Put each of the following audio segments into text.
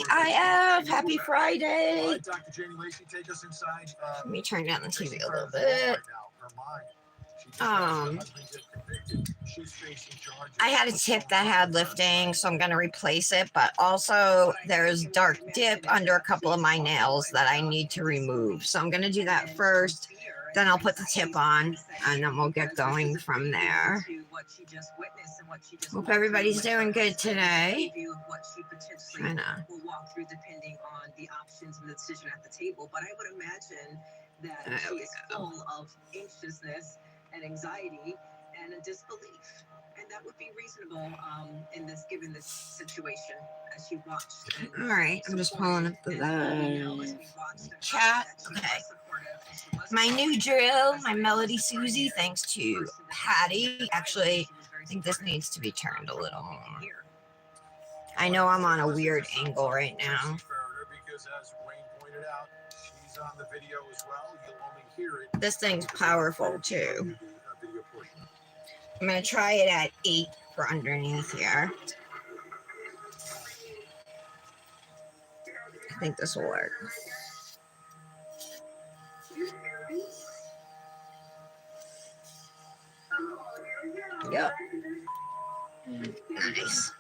TGIF, happy Friday. All right, Dr. Janie Lacey, take us inside. Let me turn down the TV a little bit. I had a tip that had lifting, so I'm going to replace it, but also there's dark dip under a couple of my nails that I need to remove. So I'm going to do that first, then I'll put the tip on, and then we'll get going from there. Hope everybody's doing good today. We'll walk through depending on the options and the decision at the table, but I would imagine that she is full of anxiousness and anxiety and a disbelief, and that would be reasonable in this given this situation as she watched. All right, I'm just pulling up the chat. Okay, my new drill, my Melody Susie, thanks to Patty. Actually, I think this needs to be turned a little more. I know I'm on a weird angle right now. This thing's powerful too. I'm going to try it at 8 for underneath here. I think this will work. Yep. Nice.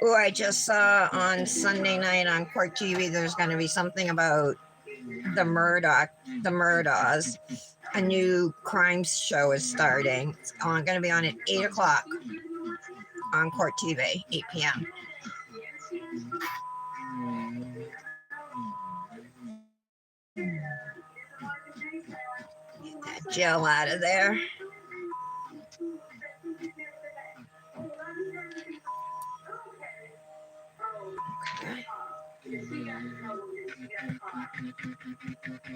Oh, I just saw on Sunday night on Court TV there's going to be something about the Murdaws. A new crime show is starting. It's going to be on at 8 o'clock on Court TV, 8 p.m. Get that gel out of there. Okay.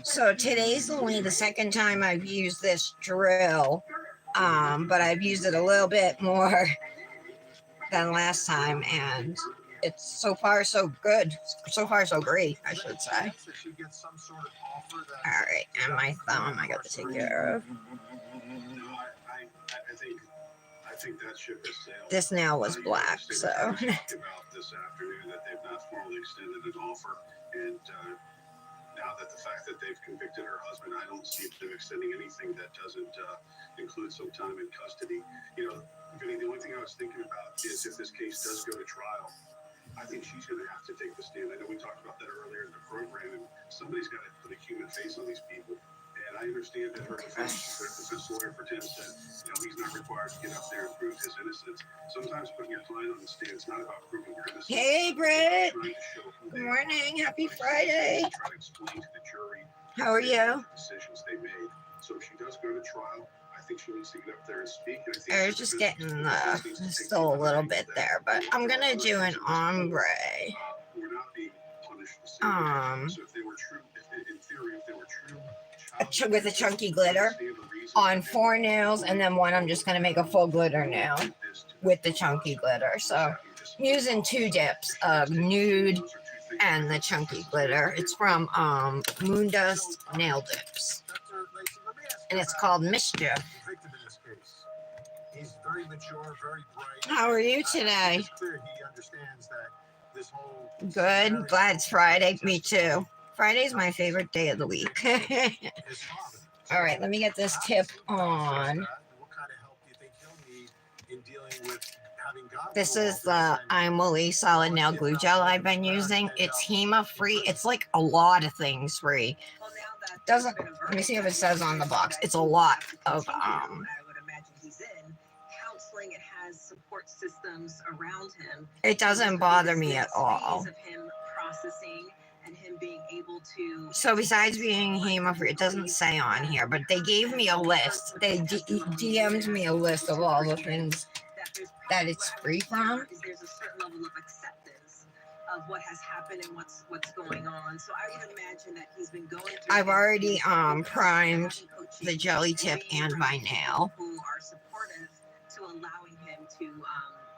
So today's only the second time I've used this drill, but I've used it a little bit more than last time, and it's so far so good. So far so great, I should say. All right, and my thumb I got to take care of. I think that ship has sailed. This nail was black, so. About this afternoon that they've not formally extended an offer, and now that the fact that they've convicted her husband, I don't see them extending anything that doesn't include some time in custody. You know, Vinny, the only thing I was thinking about is if this case does go to trial, I think she's going to have to take the stand. I know we talked about that earlier in the program, and somebody's got to put a human face on these people. And I understand that her defense lawyer pretends that, you know, he's not required to get up there and prove his innocence. Sometimes putting your client on the stand is not about proving your innocence. Hey, Britt. Good morning. Happy Friday. Try to explain to the jury how are you? Decisions they made. So if she does go to trial, I think she needs to get up there and speak. I was just getting still a little bit there, but I'm gonna do an ombre. We're not being punished the same way. So if they were true, in theory, if they were true. With a chunky glitter on 4 nails, and then one I'm just going to make a full glitter nail with the chunky glitter. So I'm using 2 dips of nude and the chunky glitter. It's from Moondust Nail Dips, and it's called Mischief. How are you today? Good. Glad it's Friday. Me too. Friday's my favorite day of the week. All right, let me get this tip on. This is the iMoly Solid Nail Glue Gel I've been using. It's HEMA-free. It's like a lot of things free. Doesn't, let me see if it says on the box. It's a lot of it doesn't bother me at all. So besides being HEMA-free, it doesn't say on here, but they gave me a list. They DM'd me a list of all the things that it's free from. There's a certain level of acceptance of what has happened and what's going on. So I would imagine that he's been going through. I've already primed the jelly tip and my nail. Who are supportive to allowing him to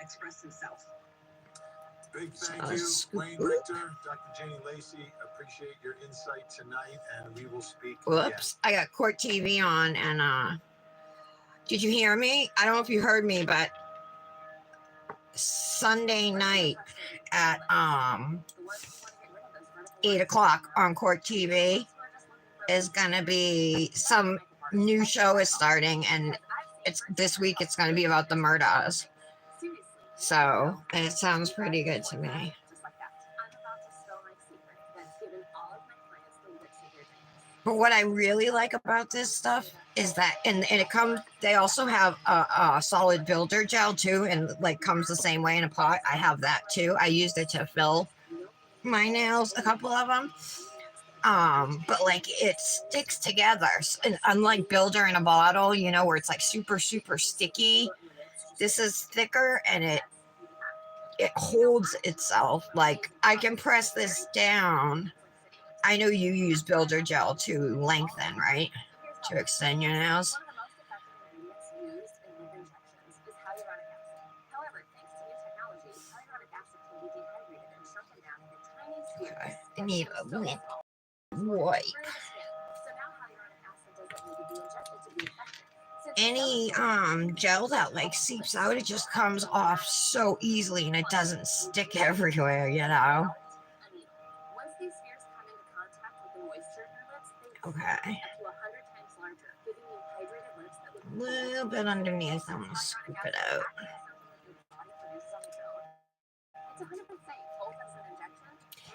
express himself. Big thank you, Wayne Richter, Dr. Janie Lacey. Appreciate your insight tonight, and we will speak. Whoops, again. I got Court TV on, and did you hear me? I don't know if you heard me, but Sunday night at 8 o'clock on Court TV is gonna be some new show is starting, and it's this week. It's gonna be about the Murders. So it sounds pretty good to me. But what I really like about this stuff is that, and it comes. They also have a solid builder gel too, and like comes the same way in a pot. I have that too. I used it to fill my nails, a couple of them. But like it sticks together, and unlike builder in a bottle, you know, where it's like super sticky. This is thicker, and it holds itself. Like I can press this down. I know you use builder gel to lengthen, right? To extend your nails. Okay. I need a lint wipe. Any gel that like seeps out, it just comes off so easily, and it doesn't stick everywhere, you know. Okay. A little bit underneath. I'm gonna scoop it out.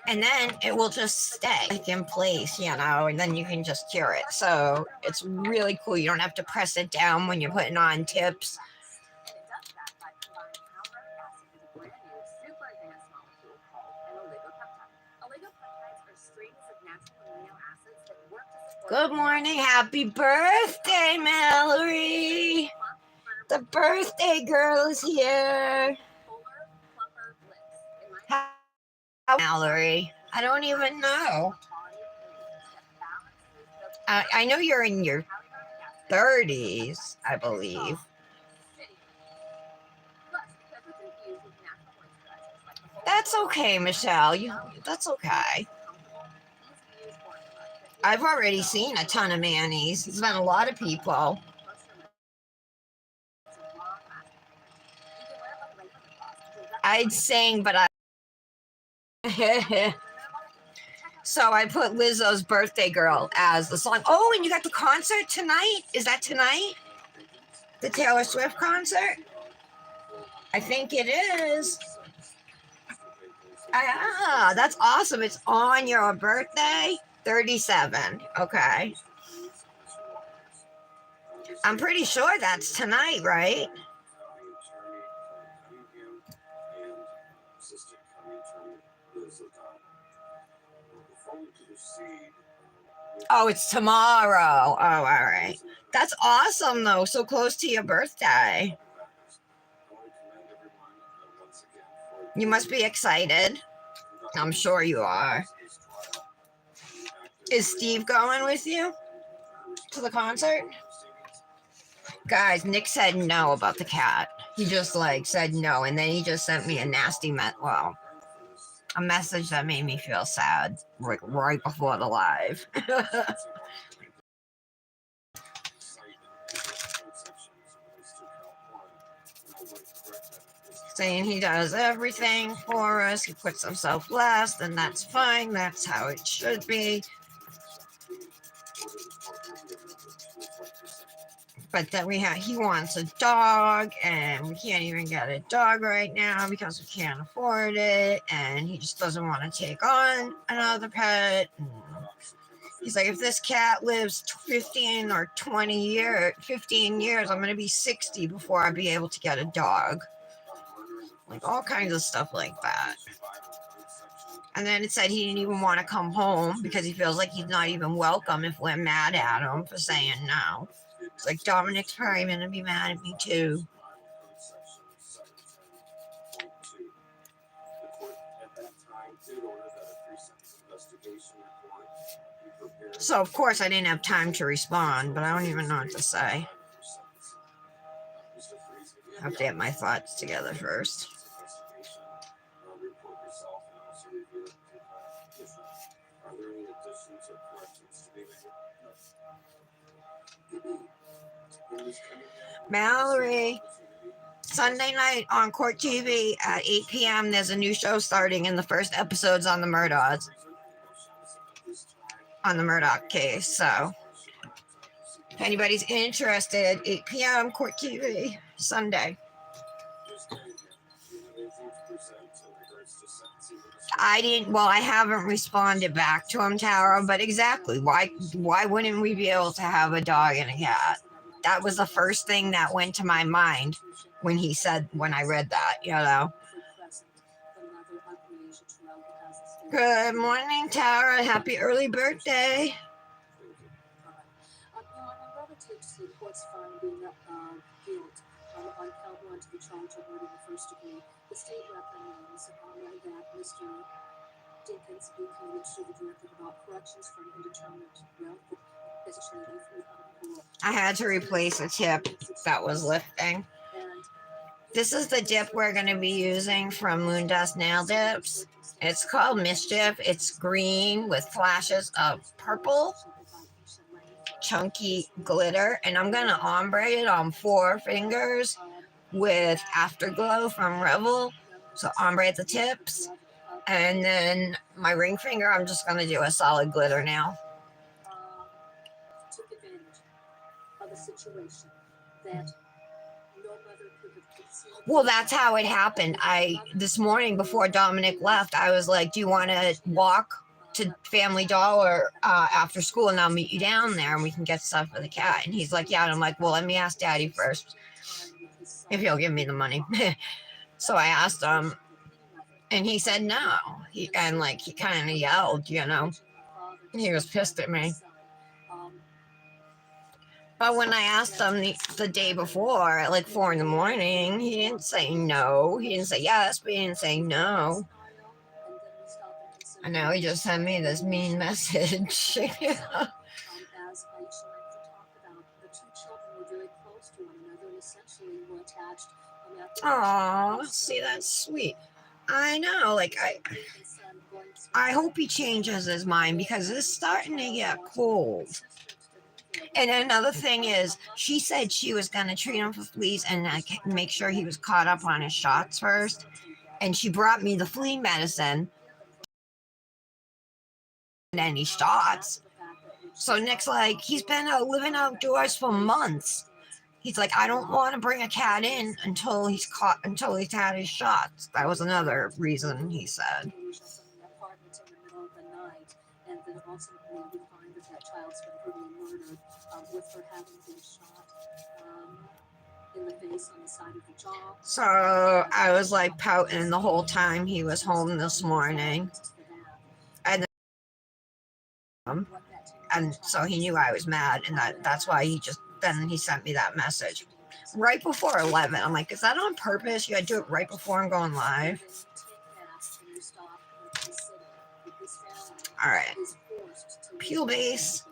And then it will just stay like in place, you know, and then you can just cure it. So it's really cool. You don't have to press it down when you're putting on tips. Good morning. Happy birthday, Mallory. The birthday girl is here. Mallory, I don't even know. I know you're in your 30s, I believe. That's okay, Michelle. That's okay. I've already seen a ton of Manny's. It's been a lot of people. I'd sing, but I. So I put Lizzo's Birthday Girl as the song. Oh, and you got the concert tonight? Is that tonight? The Taylor Swift concert? I think it is. Ah, that's awesome. It's on your birthday? 37. Okay. I'm pretty sure that's tonight, right? Oh, it's tomorrow. Oh, all right. That's awesome, though. So close to your birthday. You must be excited. I'm sure you are. Is Steve going with you to the concert? Guys, Nick said no about the cat. He just like said no, and then he just sent me a nasty a message that made me feel sad right before the live. Saying he does everything for us, he puts himself last, and that's fine, that's how it should be. But then he wants a dog, and we can't even get a dog right now because we can't afford it, and he just doesn't want to take on another pet. He's like, if this cat lives 15 or 20 years, 15 years, I'm going to be 60 before I'll be able to get a dog. Like all kinds of stuff like that. And then it said he didn't even want to come home because he feels like he's not even welcome if we're mad at him for saying no. It's like, Dominic's probably going to be mad at me too. So, of course, I didn't have time to respond, but I don't even know what to say. I have to get my thoughts together first. Mallory, Sunday night on Court TV at 8 p.m. There's a new show starting, and the first episode's on the Murdochs, on the Murdoch case. So if anybody's interested, 8 p.m. Court TV Sunday. I haven't responded back to him, Tara, but exactly, why wouldn't we be able to have a dog and a cat? That was the first thing that went to my mind when I read that, you know. Good morning, Tara. Happy early birthday. The state recommends that Mr. Dinkins be committed to the Director of Corrections for an indeterminate I had to replace a tip that was lifting. This is the dip we're going to be using from Moondust Nail Dips. It's called Mischief. It's green with flashes of purple, chunky glitter. And I'm going to ombre it on 4 fingers with Afterglow from Revel. So ombre at the tips. And then my ring finger, I'm just going to do a solid glitter nail. Took advantage of a situation that no mother could have conceived. Well, that's how it happened. This morning before Dominic left, I was like, do you want to walk to Family Dollar after school, and I'll meet you down there and we can get stuff for the cat? And he's like, yeah. And I'm like, well, let me ask Daddy first if he'll give me the money. So I asked him, and he said no. He kind of yelled, you know. He was pissed at me. But when I asked him the day before at like 4 a.m, he didn't say no. He didn't say yes, but he didn't say no. And now he just sent me this mean message. Aw, see, that's sweet. I know, like, I hope he changes his mind because it's starting to get cold. And another thing is, she said she was going to treat him for fleas and make sure he was caught up on his shots first. And she brought me the flea medicine and any shots. So Nick's like, he's been living outdoors for months. He's like, I don't want to bring a cat in until he's had his shots. That was another reason, he said. So I was like pouting the whole time he was home this morning. And so he knew I was mad, and that's why he sent me that message right before 11. I'm like, is that on purpose? You gotta do it right before I'm going live. All right, peel base.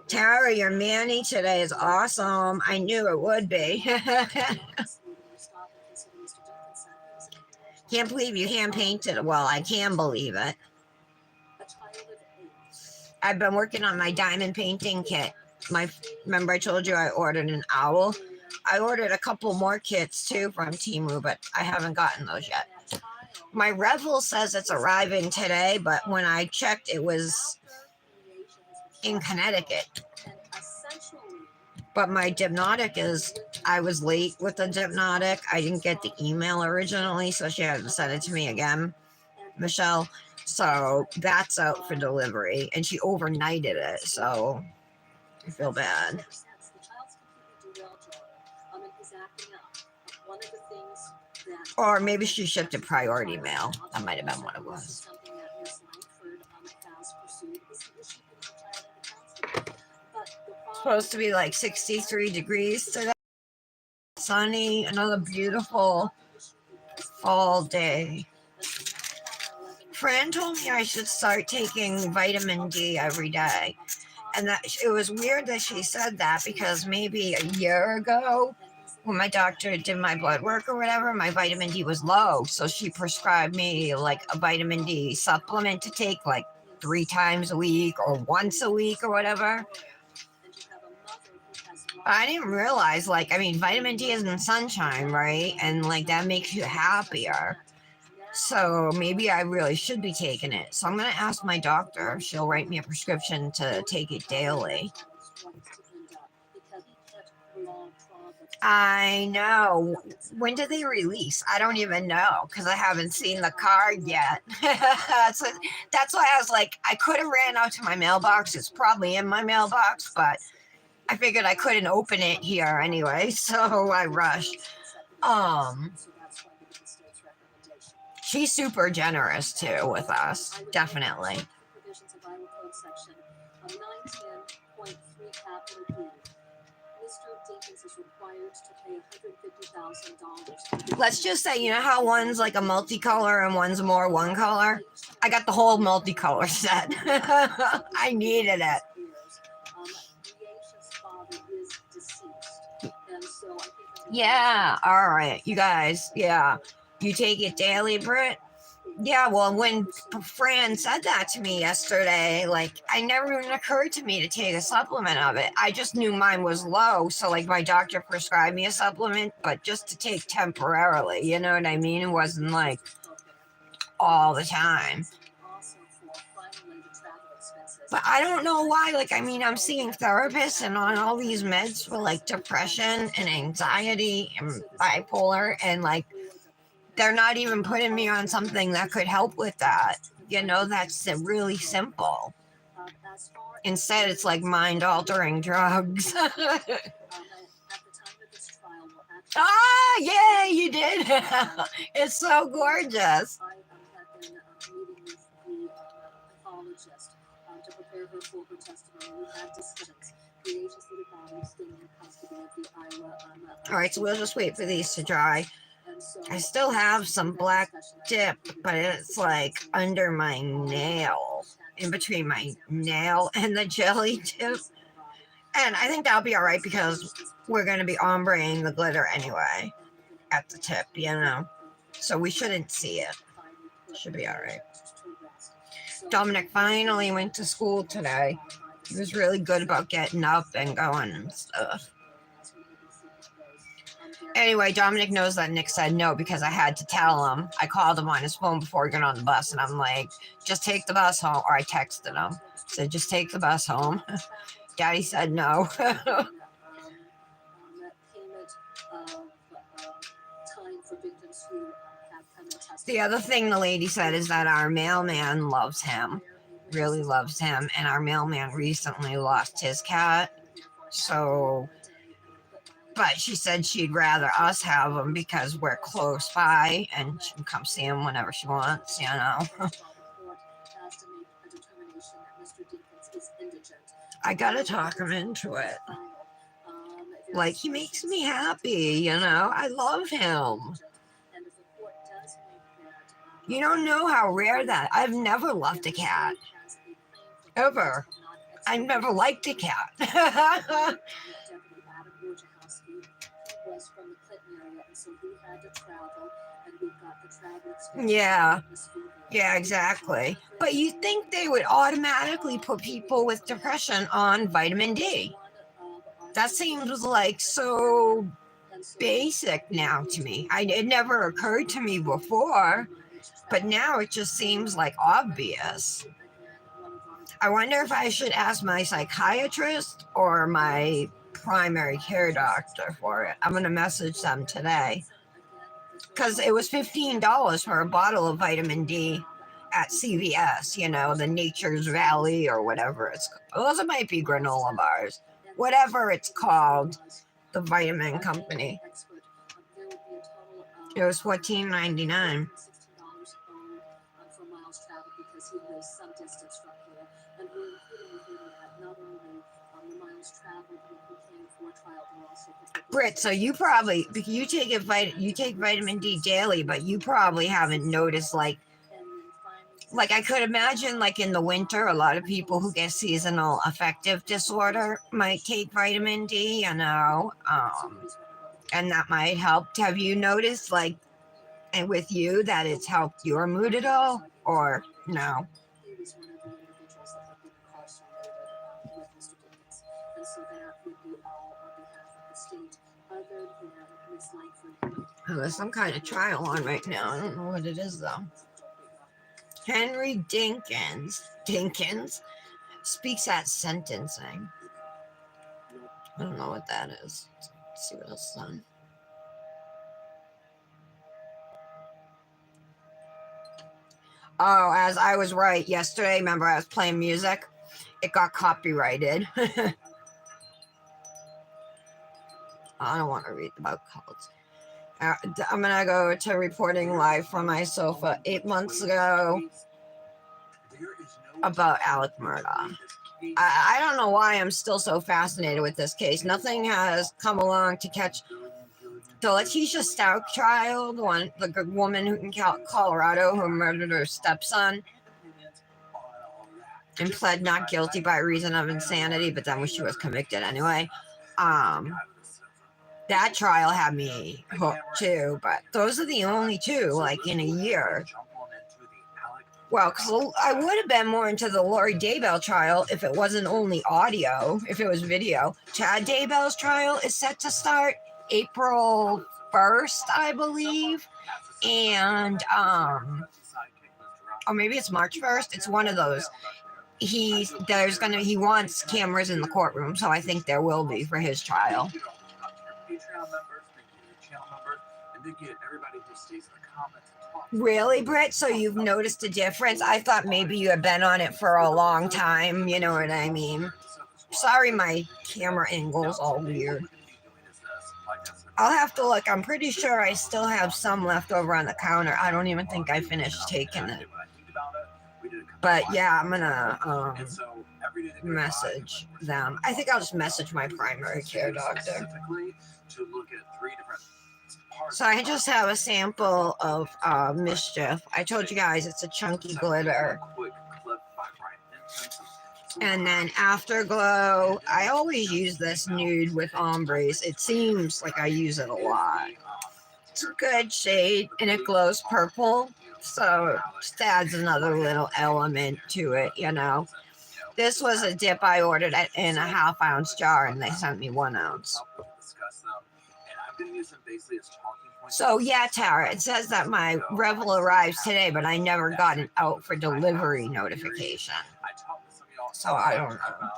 Tara, your mani today is awesome. I knew it would be. Can't believe you hand painted. Well, I can believe it. I've been working on my diamond painting kit. Remember I told you I ordered an owl? I ordered a couple more kits too from Temu, but I haven't gotten those yet. My Revel says it's arriving today, but when I checked, it was in Connecticut. But my Dipnotic I was late with the Dipnotic. I didn't get the email originally, so she had to send it to me again, Michelle. So that's out for delivery, and she overnighted it, so I feel bad. Or maybe she shipped it priority mail. That might have been what it was. Supposed to be like 63 degrees today. Sunny, another beautiful fall day. Fran told me I should start taking vitamin D every day. And that it was weird that she said that, because maybe a year ago when my doctor did my blood work or whatever, my vitamin D was low. So she prescribed me like a vitamin D supplement to take like 3 times a week or once a week or whatever. But I didn't realize, like, I mean, vitamin D is in sunshine, right? And, like, that makes you happier. So maybe I really should be taking it. So I'm going to ask my doctor. She'll write me a prescription to take it daily. I know. When did they release? I don't even know because I haven't seen the card yet. So that's why I was like, I could have ran out to my mailbox. It's probably in my mailbox, but I figured I couldn't open it here anyway, so I rushed. She's super generous too with us, definitely. Let's just say, you know how one's like a multicolor and one's more one color? I got the whole multicolor set. I needed it. Yeah, all right, you guys, yeah. You take it daily, Britt? Yeah, well, when Fran said that to me yesterday, like, I never even occurred to me to take a supplement of it. I just knew mine was low, so, like, my doctor prescribed me a supplement, but just to take temporarily, you know what I mean? It wasn't, like, all the time. But I don't know why, like, I mean, I'm seeing therapists and on all these meds for, like, depression and anxiety and bipolar, and, like, they're not even putting me on something that could help with that. You know, that's really simple. Instead, it's like mind-altering drugs. Ah, yeah, you did. It's so gorgeous. All right, so we'll just wait for these to dry. I still have some black dip, but it's like under my nail, in between my nail and the jelly tip. And I think that'll be all right because we're going to be ombreing the glitter anyway at the tip, you know. So we shouldn't see it. Should be all right. Dominic finally went to school today. He was really good about getting up and going and stuff. Anyway, Dominic knows that Nick said no because I had to tell him. I called him on his phone before he got on the bus, and I'm like, just take the bus home. Or I texted him. Said, just take the bus home. Daddy said no. The other thing the lady said is that our mailman loves him. Really loves him. And our mailman recently lost his cat. So... But she said she'd rather us have him because we're close by and she can come see him whenever she wants, you know. I gotta talk him into it. Like, he makes me happy, you know. I love him. You don't know how rare that. I've never loved a cat. Ever. I never liked a cat. Yeah, exactly. But you think they would automatically put people with depression on vitamin D? That seems like so basic now to me. It never occurred to me before, but now it just seems like obvious. I wonder if I should ask my psychiatrist or my primary care doctor for it. I'm going to message them today. Because it was $15 for a bottle of vitamin D at CVS, you know, the Nature's Valley or whatever it's called. Those might be granola bars. Whatever it's called, the vitamin company. It was $14.99. Britt, so you probably, you take vitamin D daily, but you probably haven't noticed, like I could imagine, like in the winter, a lot of people who get seasonal affective disorder might take vitamin D, you know, and that might help. Have you noticed, like, and with you, that it's helped your mood at all, or no? so that would be all on behalf of the state. Other than Ms. Langford. Oh, there's some kind of trial on right now. I don't know what it is though. Henry Dinkins speaks at sentencing. I don't know what that is. Let's see what else is on. Oh, as I was right yesterday, remember I was playing music? It got copyrighted. I don't want to read about cults. I'm going to go to reporting live from my sofa 8 months ago about Alec Murdaugh. I don't know why I'm still so fascinated with this case. Nothing has come along to catch the Letitia Stout trial, the woman who in Colorado who murdered her stepson and pled not guilty by reason of insanity, but then she was convicted anyway. That trial had me hooked too, but those are the only two, like, in a year. Well, because I would have been more into the Lori Daybell trial if it wasn't only audio, if it was video. Chad Daybell's trial is set to start April 1st, I believe. And, or maybe it's March 1st. It's one of those. He wants cameras in the courtroom, so I think there will be for his trial. Really, Britt? So you've noticed a difference? I thought maybe you had been on it for a long time, you know what I mean? Sorry, my camera angle's all weird. I'll have to look. I'm pretty sure I still have some left over on the counter. I don't even think I finished taking it. But yeah, I'm gonna message them. I think I'll just message my primary care doctor. So I just have a sample of Mischief. I told you guys it's a chunky glitter. And then Afterglow. I always use this nude with Ombrés. It seems like I use it a lot. It's a good shade and it glows purple. So it just adds another little element to it, you know. This was a dip I ordered in a 1/2 ounce jar and they sent me 1 ounce. So yeah, Tara, it says that my Revel arrives today, but I never got an out for delivery notification. So I don't know.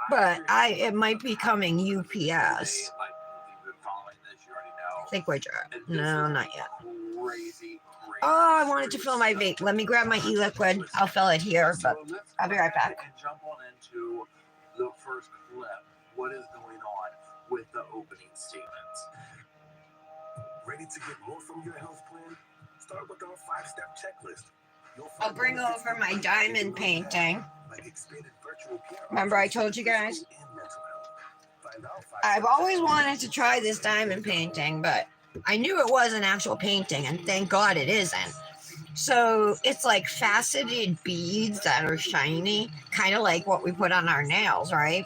But it might be coming UPS. I think we're dry. No, not yet. Oh, I wanted to fill my vape. Let me grab my e-liquid. I'll fill it here, but I'll be right back. Jump on into the first clip. What is going on with the opening statements? Ready to get more from your health plan? Start with our 5-step checklist. I'll bring over my diamond painting. Remember I told you guys? I've always wanted to try this diamond painting, but I knew it was an actual painting, and thank God it isn't. So it's like faceted beads that are shiny, kind of like what we put on our nails, right?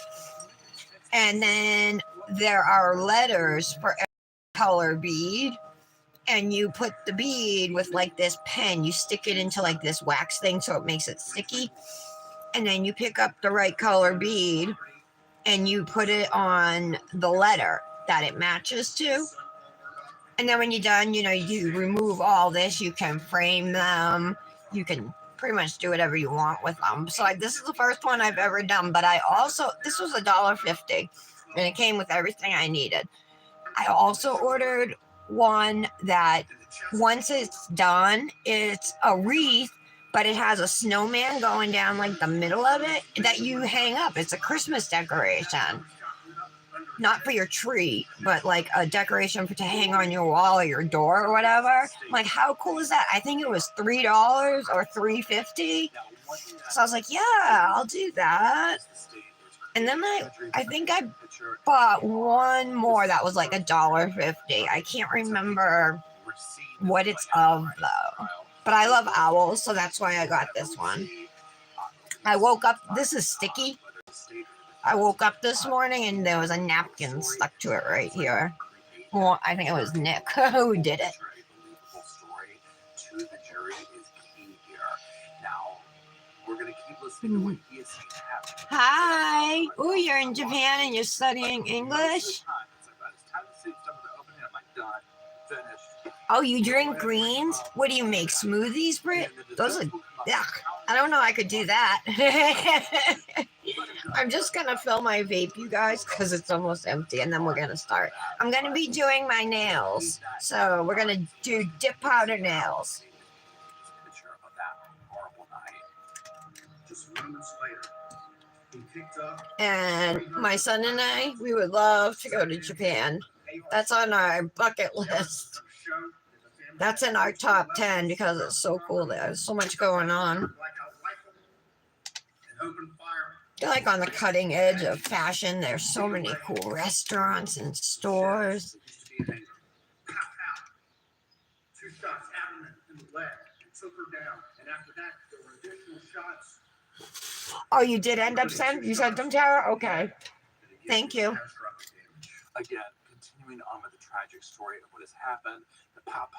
And then there are letters for every color bead. And you put the bead with like this pen, you stick it into like this wax thing so it makes it sticky. And then you pick up the right color bead and you put it on the letter that it matches to. And then when you're done, you know, you remove all this, you can frame them, you can pretty much do whatever you want with them. So this is the first one I've ever done, but this was $1.50 and it came with everything I needed. I also ordered one that once it's done, it's a wreath, but it has a snowman going down like the middle of it that you hang up. It's a Christmas decoration. Not for your tree, but like a decoration to hang on your wall or your door or whatever. Like, how cool is that? I think it was $3 or $3.50. So I was like, yeah, I'll do that. And then I think I bought one more that was like $1.50. I can't remember what it's of though. But I love owls, so that's why I got this one. I woke up, this is sticky. I woke up this morning and there was a napkin stuck to it right here. Well, I think it was Nick who did it. Now, we're going to keep listening to what he is saying to have Hi. Oh, you're in Japan and you're studying English? Oh, you drink greens? What do you make, smoothies, Britt? Those are, yuck. I don't know I could do that. I'm just going to fill my vape, you guys, because it's almost empty, and then we're going to start. I'm going to be doing my nails. So we're going to do dip powder nails. Just moments later, he picked up. And my son and I, we would love to go to Japan. That's on our bucket list. That's in our top 10 because it's so cool there. There's so much going on. They're like on the cutting edge of fashion. There's so many cool restaurants and stores. 2 shots happened in the leg and took her down. And after that, there were additional shots. Oh, you did end up you sent them, Tara? Okay. Thank you. Again, continuing on with the tragic story of what has happened, the pop,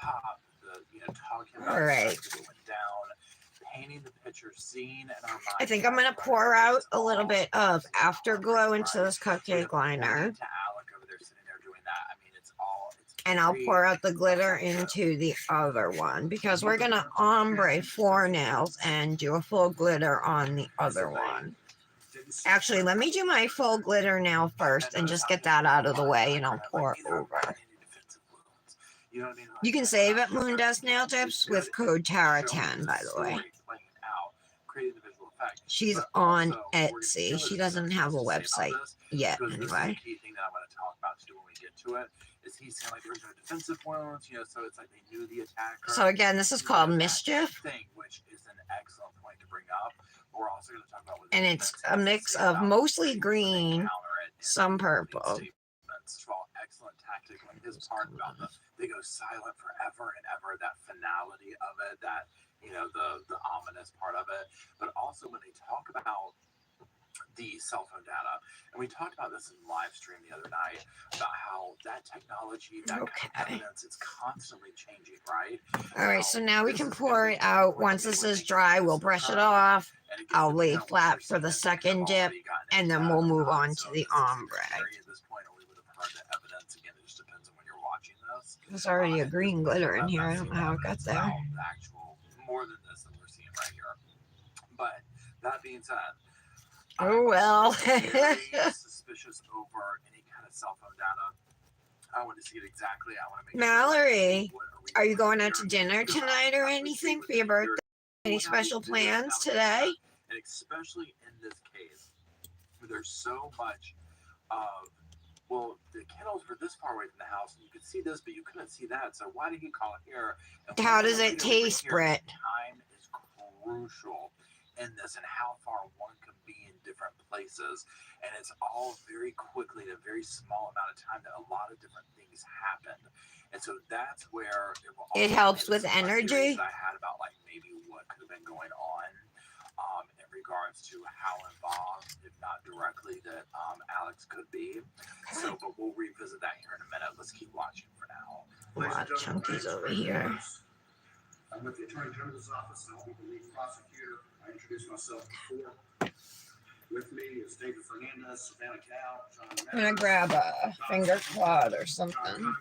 talking about what went down, painting the picture, seeing in our mind. I think I'm going to pour out a little bit of Afterglow into this cupcake liner. And I'll pour out the glitter into the other one because we're going to ombre 4 nails and do a full glitter on the other one. Actually, let me do my full glitter nail first and just get that out of the way, and I'll pour over. You can save at Moondust Nail Tips with code TARA10, by the way. She's on Etsy. She doesn't have a website yet, anyway. So again, this is called Mischief. Which is an excellent point to bring up. We're also going to talk about and it's a mix of mostly green, some purple. Excellent tactic on his part about they go silent forever and ever, that finality of it, that the ominous part of it, but also when they talk about the cell phone data, and we talked about this in live stream the other night about how that technology, that kind of evidence, it's constantly changing, right? All right, so now we can pour it out. Once this is dry, we'll brush it off. I'll lay flat for the second dip, and then we'll move on to the ombre. There's already a green glitter in here. I don't know how it got there. More than this that we're seeing right here. But that being said, oh well. Suspicious over any kind of cell phone data. I want to see it exactly. I want to make Mallory, are you going out to dinner tonight or anything for your birthday? Any special plans today? And especially in this case, where there's so much of, well, the kennels were this far away from the house, and you could see this, but you couldn't see that. So why did he call it here? How does it taste, Britt? Time is crucial in this, and how far one can be in different places, and it's all very quickly in a very small amount of time that a lot of different things happen, and so that's where it helps with energy. I had about like maybe what could have been going on in regards to how involved, if not directly, that Alex could be. So, but we'll revisit that here in a minute. Let's keep watching for now. A lot of chunkies over here. I'm with the Attorney General's office, and I'll be the lead prosecutor. I introduced myself before. With me is David Fernandez, Savannah Cow, John. I'm gonna grab a finger clot or something.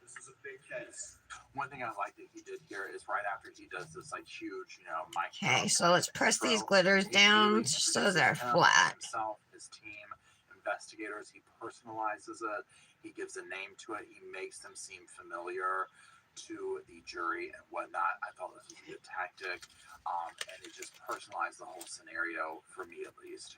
This is a big case. One thing I like that he did here is right after he does this like huge, mic. Okay, so let's press these glitters down so they're flat. Himself, his team, investigators, he personalizes it. He gives a name to it. He makes them seem familiar to the jury and whatnot. I thought this was a good tactic, and it just personalized the whole scenario for me at least.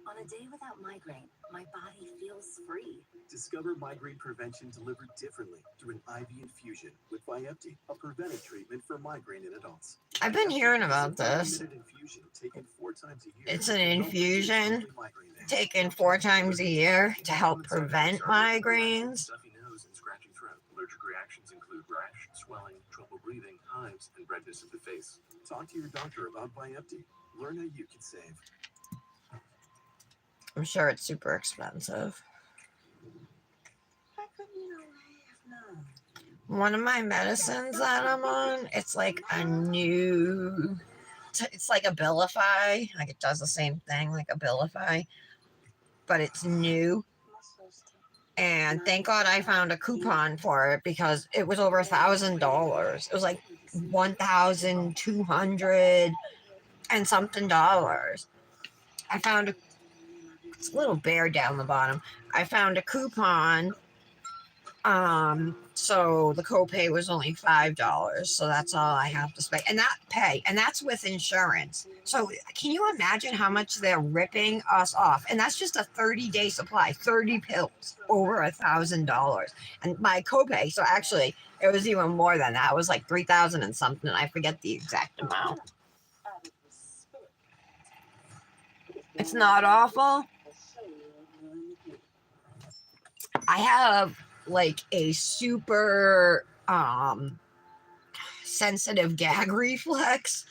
On a day without migraine, my body feels free. Discover migraine prevention delivered differently through an IV infusion with Vyepti, a preventive treatment for migraine in adults. I've been hearing about this. It's an infusion taken 4 times a year to help prevent migraines. Allergic reactions include rash, swelling, trouble breathing, hives, and redness of the face. Talk to your doctor about Vyepti. Learn how you can save. I'm sure it's super expensive. One of my medicines that I'm on, it's like a new It's like Abilify. Like it does the same thing like Abilify, but it's new. And thank God I found a coupon for it because it was over $1,000. It was like 1,200 and something dollars. I found a little bear down the bottom. I found a coupon. So the copay was only $5, so that's all I have to spend, and that's with insurance. So can you imagine how much they're ripping us off? And that's just a 30-day supply, 30 pills, over $1,000, and my copay. So actually, it was even more than that. It was like 3,000 and something. I forget the exact amount. It's not awful. I have like a super sensitive gag reflex.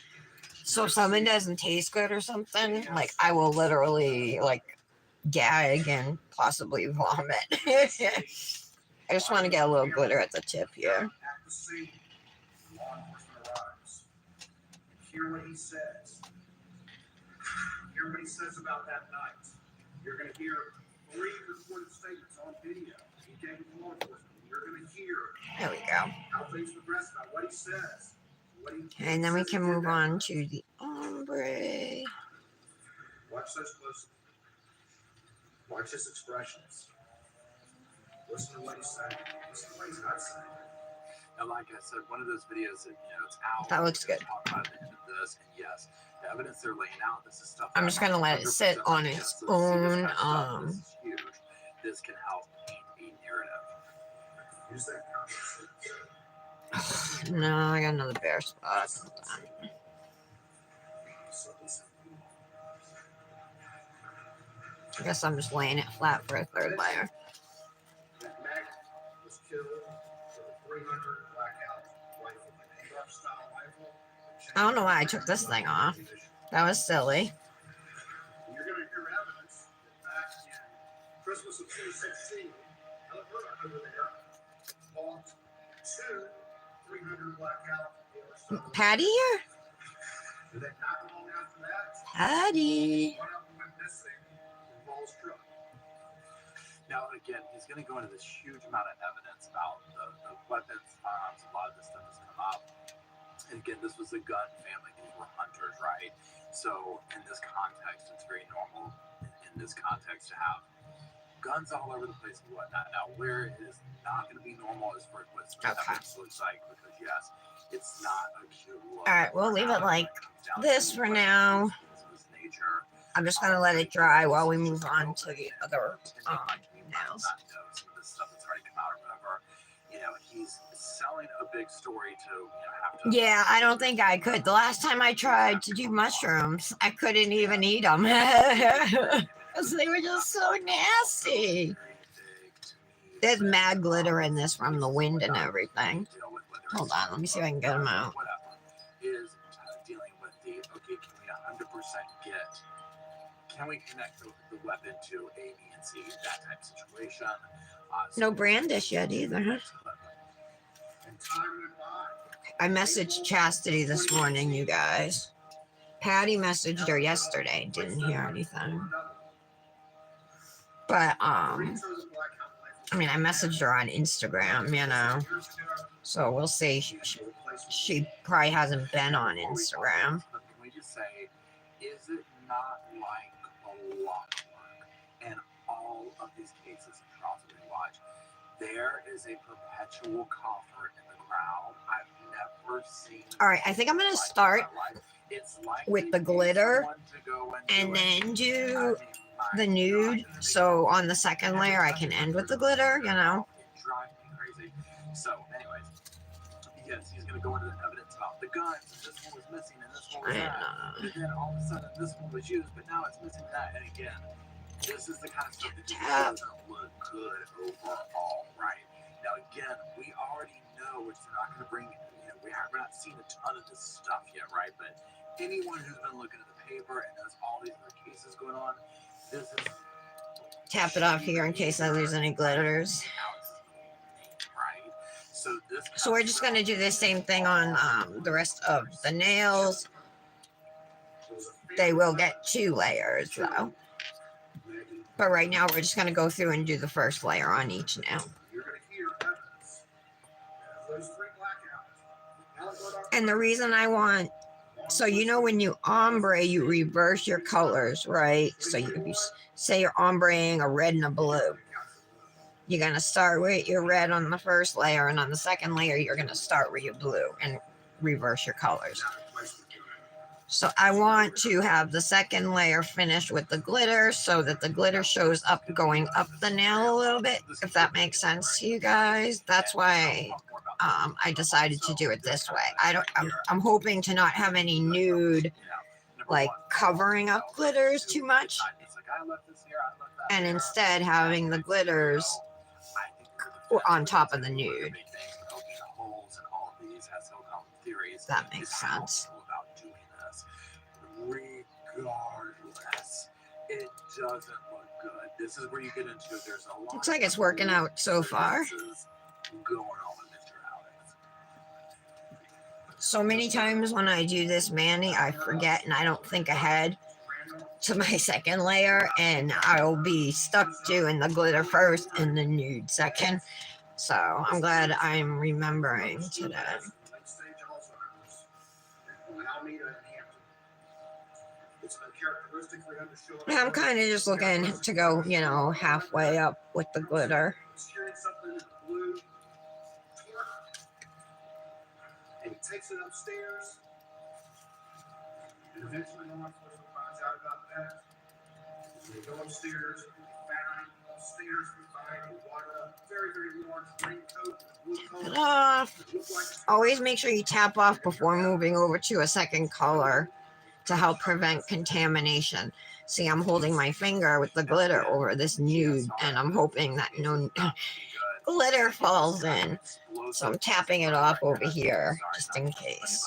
So if something doesn't taste good or something, like I will literally like gag and possibly vomit. I just want to get a little glitter at the tip here. Hear what he says. Hear what he says about that night. You're going to hear 3 recorded statements on video. He gave law enforcement. You're going to hear. There we go. How things progress about what he says. Okay, and then we can move on to the ombre. Watch those closely. Watch his expressions. Listen to what he's saying. Listen to what he's not saying. And like I said, one of those videos that, it's out. That looks good. Talk about the end of this, and yes, the evidence they're laying out, this is stuff. I'm just gonna let it sit on its own. This is huge. This can help paint a narrative. Use that No, I got another bare spot. I guess I'm just laying it flat for a third layer. That Mac was killed with a 300 blackout rifle, an AR style rifle. I don't know why I took this thing off. That was silly. You're going to hear evidence that back in Christmas of 2016, Helen Murdoch over there bought 2 300 blackout AR style. Patty here? And then not long after that, Patty. one of them went missing in Paul's truck. Now, again, he's going to go into this huge amount of evidence about the weapons, firearms. A lot of this stuff has come up. And again, this was a gun family. These were hunters, right? So in this context, it's very normal in this context to have guns all over the place and whatnot. Now, where it is not going to be normal is for what evidence looks like, because yes, it's not a cute look. All right, we'll leave it like this for now. I'm just gonna let it dry while we move on to the other nails. Some of this stuff that's already come out or whatever. He's selling a big story to have to. Yeah, I don't think I could. The last time I tried to do mushrooms, I couldn't even eat them because they were just so nasty. There's mad glitter in this from the wind and everything. Hold on, let me see if I can get them out. Is dealing with the okay? Can we 100% get? Can we connect the weapon to A, B, and C? That type of situation. No brandish yet either, huh? I messaged Chastity this morning, you guys. Patty messaged her yesterday. Didn't hear anything. But I mean, I messaged her on Instagram, So we'll see. She probably hasn't been on Instagram. Can we just say, is it not like a lot of work? And all of these cases across the watch, there is a perpetual coffer in the crowd. I've never seen. All right, I think I'm gonna start with the glitter and then do the nude. So on the second layer, I can end with the glitter. It drives me crazy. So, anyways, yes, he's gonna go into the evidence about the guns. This one was missing, and this one was that. And then all of a sudden, this one was used, but now it's missing that. And again, this is the kind of stuff that just doesn't look good overall, right? Now, again, we already know, which we're not going to bring. We're not seeing a ton of this stuff yet, right? But anyone who's been looking at the paper and knows all these other cases going on, this is. Tap it off here in case I lose any glitters. Right. So we're just gonna do the same thing on the rest of the nails. They will get 2 layers though. But right now we're just going to go through and do the first layer on each nail. You're going to hear evidence of those 3 blackouts. And the reason I want, so you know when you ombre, you reverse your colors, right? So if you say you're ombreing a red and a blue, you're going to start with your red on the first layer, and on the second layer you're going to start with your blue and reverse your colors. So I want to have the second layer finished with the glitter so that the glitter shows up going up the nail a little bit, if that makes sense to you guys. That's why I decided to do it this way. I'm hoping to not have any nude, like covering up glitters too much, and instead having the glitters on top of the nude. That makes sense. Regardless, it doesn't look good. This is where you get into there's a lot. Looks like it's working out so far. Going on with Mr. Alex. So many times when I do this mani, I forget and I don't think ahead to my second layer, and I'll be stuck doing the glitter first and the nude second. So I'm glad I'm remembering today. I'm kind of just looking to go, you know, halfway up with the glitter. And he takes it upstairs. And eventually law enforcement finds out about that. They go upstairs, upstairs we find a very, very large raincoat with blue color. Off. Always make sure you tap off before moving over to a second color to help prevent contamination. See, I'm holding my finger with the glitter over this nude, and I'm hoping that no glitter falls in. So I'm tapping it off over here, just in case.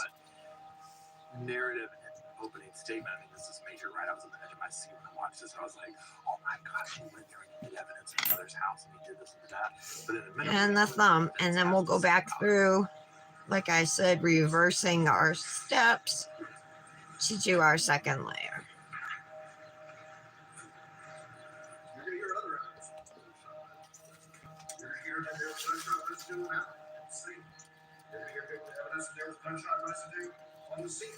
Narrative and opening statement. I mean, this is major, right? I was on the edge of my seat when I watched this. I was like, oh my gosh, he went there and he did evidence in another's house and he did this and that. But in a minute, and the thumb, and then we'll go back through, like I said, reversing our steps to do our second layer. You're going to hear other evidence. You're going to hear that there was gunshot residue out at the scene. You're going to hear evidence that there was gunshot residue on the scene.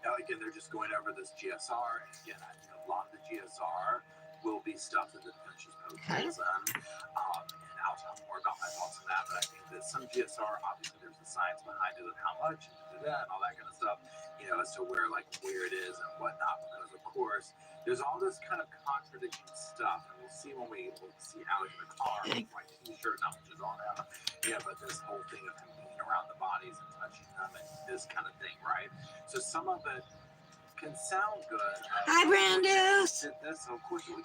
Now, again, they're just going over this GSR. And again, I think a lot of the GSR will be stuff that the defense is posting. And I'll talk more about my thoughts on that. But I think that some GSR, obviously, there's the science behind it of how much and that and all that kind of stuff, you know, as to where it is and whatnot. Because, of course, there's all this kind of contradicting stuff. And we'll see when we'll see Alex in the car, white t-shirt, not much is on him. Yeah, but this whole thing of him being around the bodies and touching them and this kind of thing, right? So some of it can sound good. Hi, Brandis.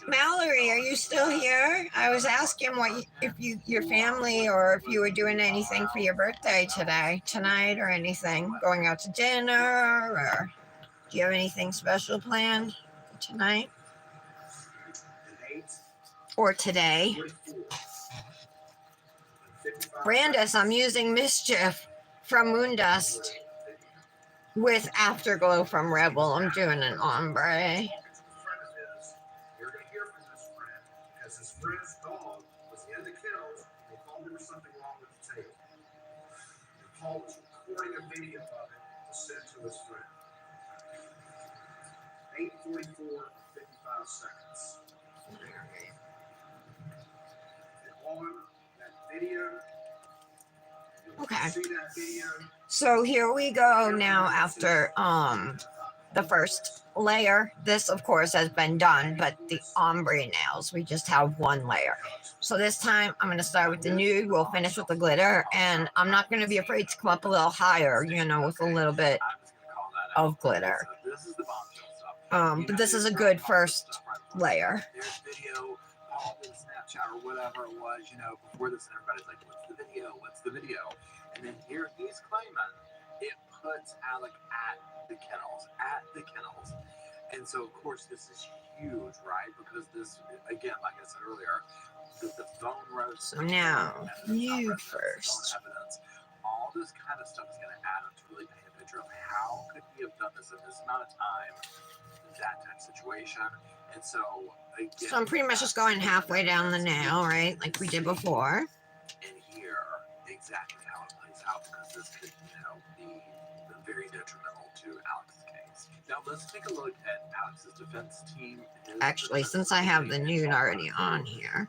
Mallory, are you still here? I was asking if your family, or if you were doing anything for your birthday tonight, or anything, going out to dinner, or do you have anything special planned tonight or today? Brandis, I'm using Mischief from Moondust with Afterglow from Revel. I'm doing an ombre. You're going to hear from this friend because his friend's dog was in the kennels and they thought there was something wrong with the tape. Paul was recording a video of it to send to his friend. 8:44, 55 seconds. And on that video, Okay. see that video. So here we go now after the first layer. This, of course, has been done, but the ombre nails, we just have one layer. So this time I'm going to start with the nude. We'll finish with the glitter, and I'm not going to be afraid to come up a little higher, you know, with a little bit of glitter. But this is a good first layer. There's video, all in Snapchat or whatever it was, you know, before this, and everybody's like, what's the video? What's the video? And then here he's claiming it puts Alec at the kennels. And so, of course, this is huge, right? Because this, again, like I said earlier, the phone roast. So now, nude first. Evidence, all this kind of stuff is going to add up to really paint a picture of how could he have done this in this amount of time, that type of situation. And so, again, So I'm pretty much just going halfway down the nail, right? Like we did before. And here, exactly how it plays out, because this could, be very detrimental to Alex's case. Now let's take a look at Alex's defense team. Actually, since I have the nude already on here,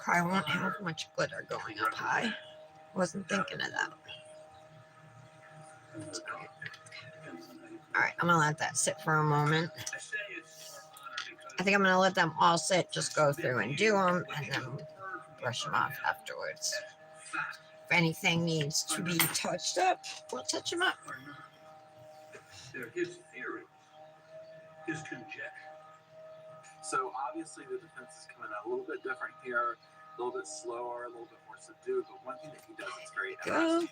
I won't have much glitter going up high. Wasn't thinking of that. Alright, I'm gonna let that sit for a moment. I think I'm gonna let them all sit, just go through and do them, and then brush them off afterwards. If anything needs to be touched up, we'll touch them up. They're his theories, his conjecture. So obviously the defense is coming out a little bit different here, a little bit slower, a little bit more subdued. But one thing that he does that's very interesting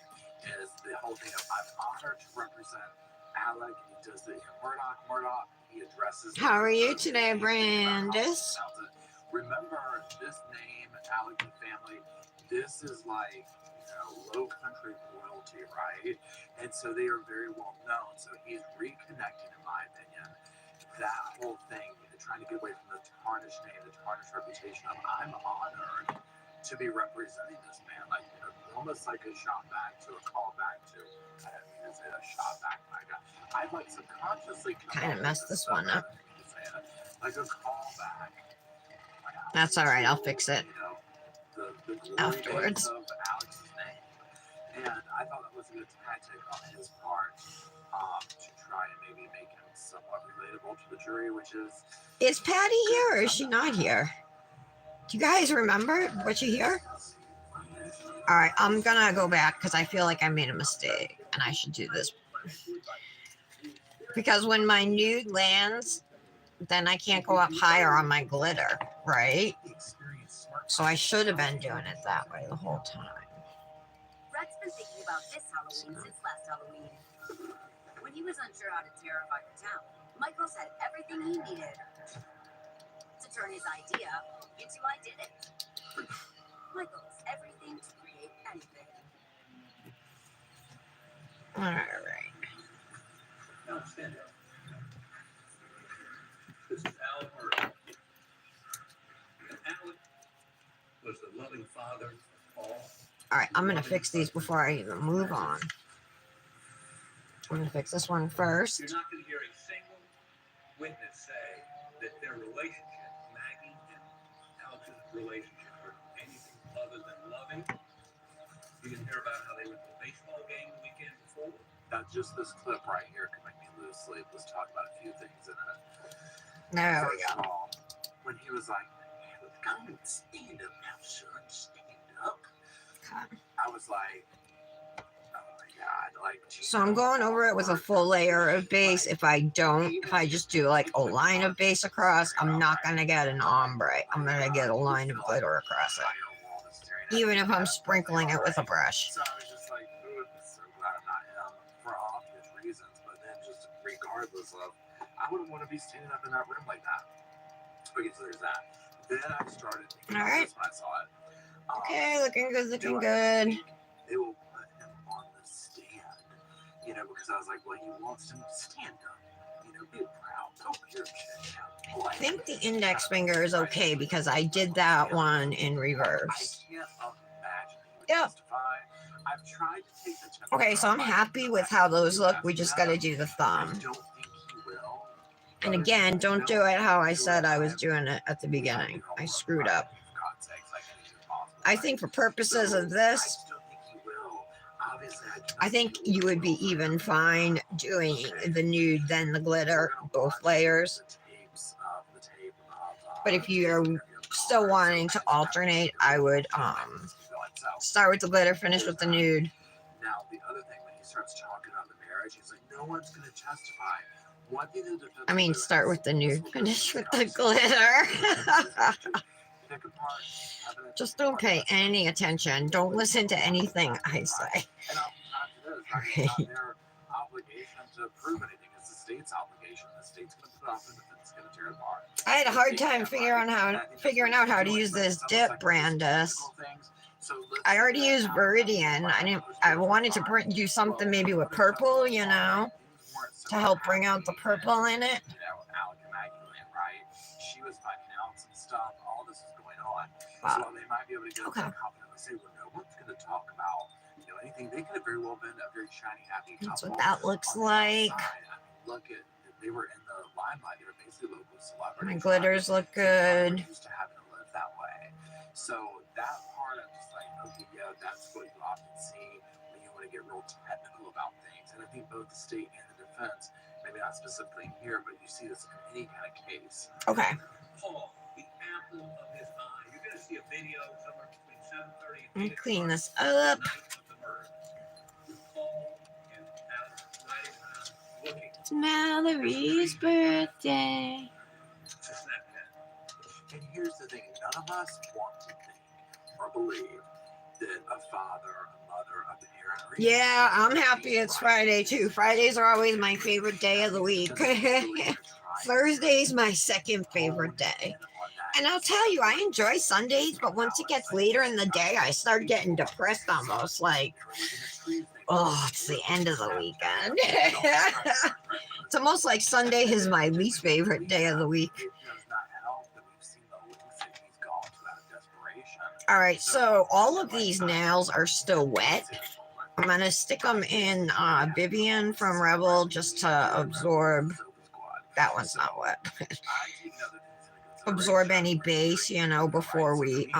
is the whole thing of I'm honored to represent Alec. He does the Murdoch. He addresses. How are you today, Brandis? Remember this name, Alec and family. This is like low country royalty, right? And so they are very well known. So he's reconnecting, in my opinion, that whole thing, trying to get away from the tarnished name, the tarnished reputation of I'm honored to be representing this man, like almost like a shot back to a call back to. I didn't mean to say a shot back, my God. I like subconsciously kind of messed this one up. Like a call back. That's all right. I'll fix it The afterwards. of Alex's name. And I thought that was a good tactic on his part to try and maybe make him somewhat relatable to the jury, which is Patty here or is she not here? Do you guys remember? Was she here? All right, I'm gonna go back because I feel like I made a mistake and I should do this. Because when my nude lands, then I can't go up higher on my glitter, right? So I should have been doing it that way the whole time. Red's been thinking about this Halloween since last Halloween. When he was unsure how to terrify the town, Michaels had everything he needed to turn his idea into I did it. Michaels, everything to create anything. All right. Now stand up. This is Alec Murdoch. And Alec was the loving father of all. All right, I'm gonna fix these before I even move on. I'm gonna fix this one first. You're not going to hear a single witness say that their relationship, Maggie and Alex's relationship, were anything other than loving. You didn't hear about how they went to the baseball game the weekend before. Now, just this clip right here could make me lose sleep. Let's talk about a few things in it. There we First go. of all, when he was like, "Come and stand up now, son, stand up," Okay. I was like, "Oh my God!" Like, So I'm going over it with a full layer of base. If I just do like a line of base across, I'm not gonna get an ombre. I'm gonna get a line of glitter across it, even if I'm sprinkling it with a brush. So I was just like, "Ooh, I'm so glad I'm not him," for obvious reasons. But then, just regardless of, I wouldn't want to be standing up in that room like that. Okay, so there's that. Then I started thinking about this when I saw it. Okay, looking good, looking Do I good. think they will put him on the stand, because I was like, well, he wants him to stand up, be proud, poke your chin out. I think the index finger is okay because I did that one in reverse. I can't imagine he would Yep. testify. I've tried to take the temperature. Okay, so I'm happy with how those look. We just gotta do the I thumb. don't think he will. And again, don't do it how I said I was doing it at the beginning. I screwed up. For God's sakes, like anything possible. I think for purposes of this, I still think he will. Obviously, I think you would be even fine doing the nude, then the glitter, both layers. But if you're still wanting to alternate, I would start with the glitter, finish with the nude. Now, the other thing, when he starts talking about the marriage, he's like, no one's going to testify. One thing the defense I mean, will do start is with the nude, this will finish be with the discussed. glitter. Pick apart evidence. Just don't pay any attention. Don't listen to anything I say. And it's not their obligation to prove anything. It's the state's obligation. The state's going to put up and the defense is going to tear it apart. I had a hard time figuring out how to use this dip, Brandis. I already used Viridian. I wanted to do something maybe with purple, to help bring out the purple in it. You know, Alec and Maggie Land, right? She was finding out some stuff. All this is going on. So while they might be able to get Okay. confidently say, well, no one's going to talk about, you know, anything. They could have very well been a very shiny, happy couple. That's what that looks on the like. outside. I mean, look at, they were in the limelight. They were basically local celebrities. My glitters look good. Used to having to live that way. So that part, I'm just like, okay, yeah, that's what you often see when you want to get real technical about things. And I think both the state and the defense, maybe not specifically here, but you see this in any kind of case. Okay. Paul, the apple of his eye. You're going to see a video somewhere between 7:30 Let and me clean this up. the night of the murder. Paul and Alex riding around looking. It's Mallory's birthday. It's a Snapchat. And here's the thing, none of us want to think or believe that a father, a mother, a parent, or Yeah, I'm happy it's Friday too. Fridays are always my favorite day of the week. Thursday's my second favorite day. And I'll tell you, I enjoy Sundays, but once it gets later in the day, I start getting depressed almost. Like, oh, it's the end of the weekend. It's almost like Sunday is my least favorite day of the week. All right, so all of these nails are still wet. I'm going to stick them in Vivien from Revel just to absorb. That one's not wet. Absorb any base, you know, before we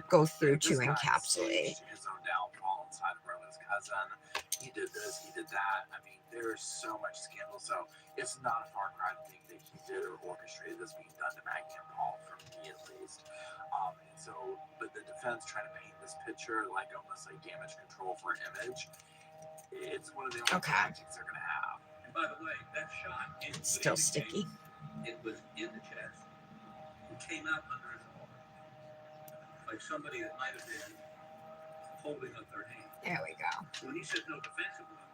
go through to encapsulate. He did this, he did that. I mean, there's so much scandal. So it's not a far cry to think that he did or orchestrated this being done to Maggie and Paul, for me at least. And so, but the defense trying to paint this picture like almost like damage control for an image. It's one of the only tactics they're going to have. And by the way, that shot It's still sticky. It was in the chest. It came out under his arm, like somebody that might have been holding up their hand. There we go. When he said no defensive wound,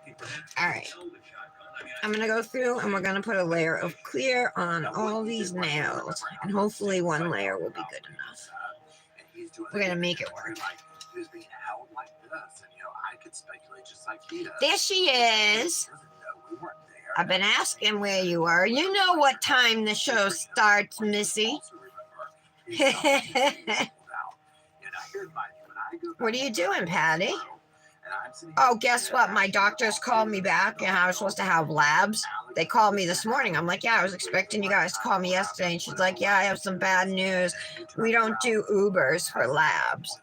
he perhaps All right. held the shotgun. I mean, I'm going to go through and we're going to put a layer of clear on all these nails. And hopefully one layer will be good enough. We're going to make it work. He was being held like this, and you know, I could speculate just like he does. There she is. I've been asking where you are. You know what time the show starts, Missy. What are you doing, Patty? Oh, guess what? My doctors called me back and I was supposed to have labs. They called me this morning. I'm like, yeah, I was expecting you guys to call me yesterday. And she's like, yeah, I have some bad news. We don't do Ubers for labs.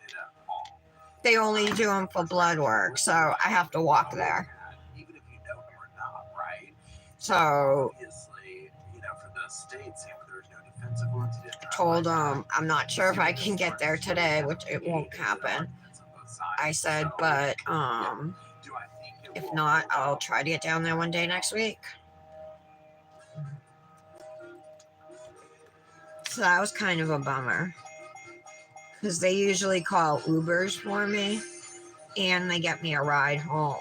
They only do them for blood work. So I have to walk there. So I told them I'm not sure if I can get there today, which it won't happen. I said, but if not, I'll try to get down there one day next week. So that was kind of a bummer. Because they usually call Ubers for me. And they get me a ride home.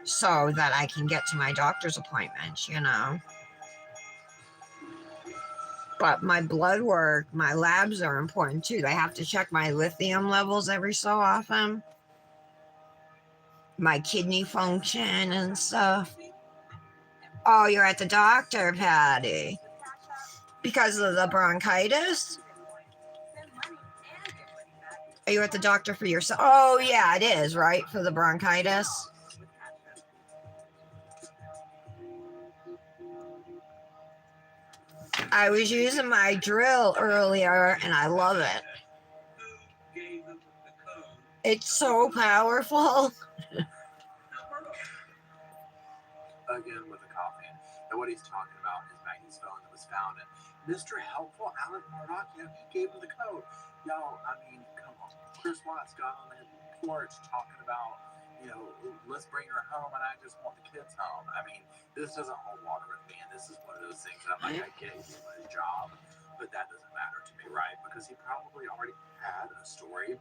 So that I can get to my doctor's appointments, you know. But my blood work, my labs are important too. I have to check my lithium levels every so often. My kidney function and stuff. Oh, you're at the doctor, Patty. Because of the bronchitis? Are you at the doctor for yourself? Oh, yeah, it is, right? For the bronchitis. I was using my drill earlier, and I love it. It's so powerful. Again, with the coffee. And what he's talking about is Maggie's phone that was found. And Mr. Helpful Alec Murdoch, you know, he gave him the code. Y'all, I mean, come on. Chris Watts got on the porch talking about, you know, let's bring her home, and I just want the kids home. I mean, this doesn't hold water with me, and this is one of those things that I'm like, I get he's doing his job, but that doesn't matter to me, right? Because he probably already had a story.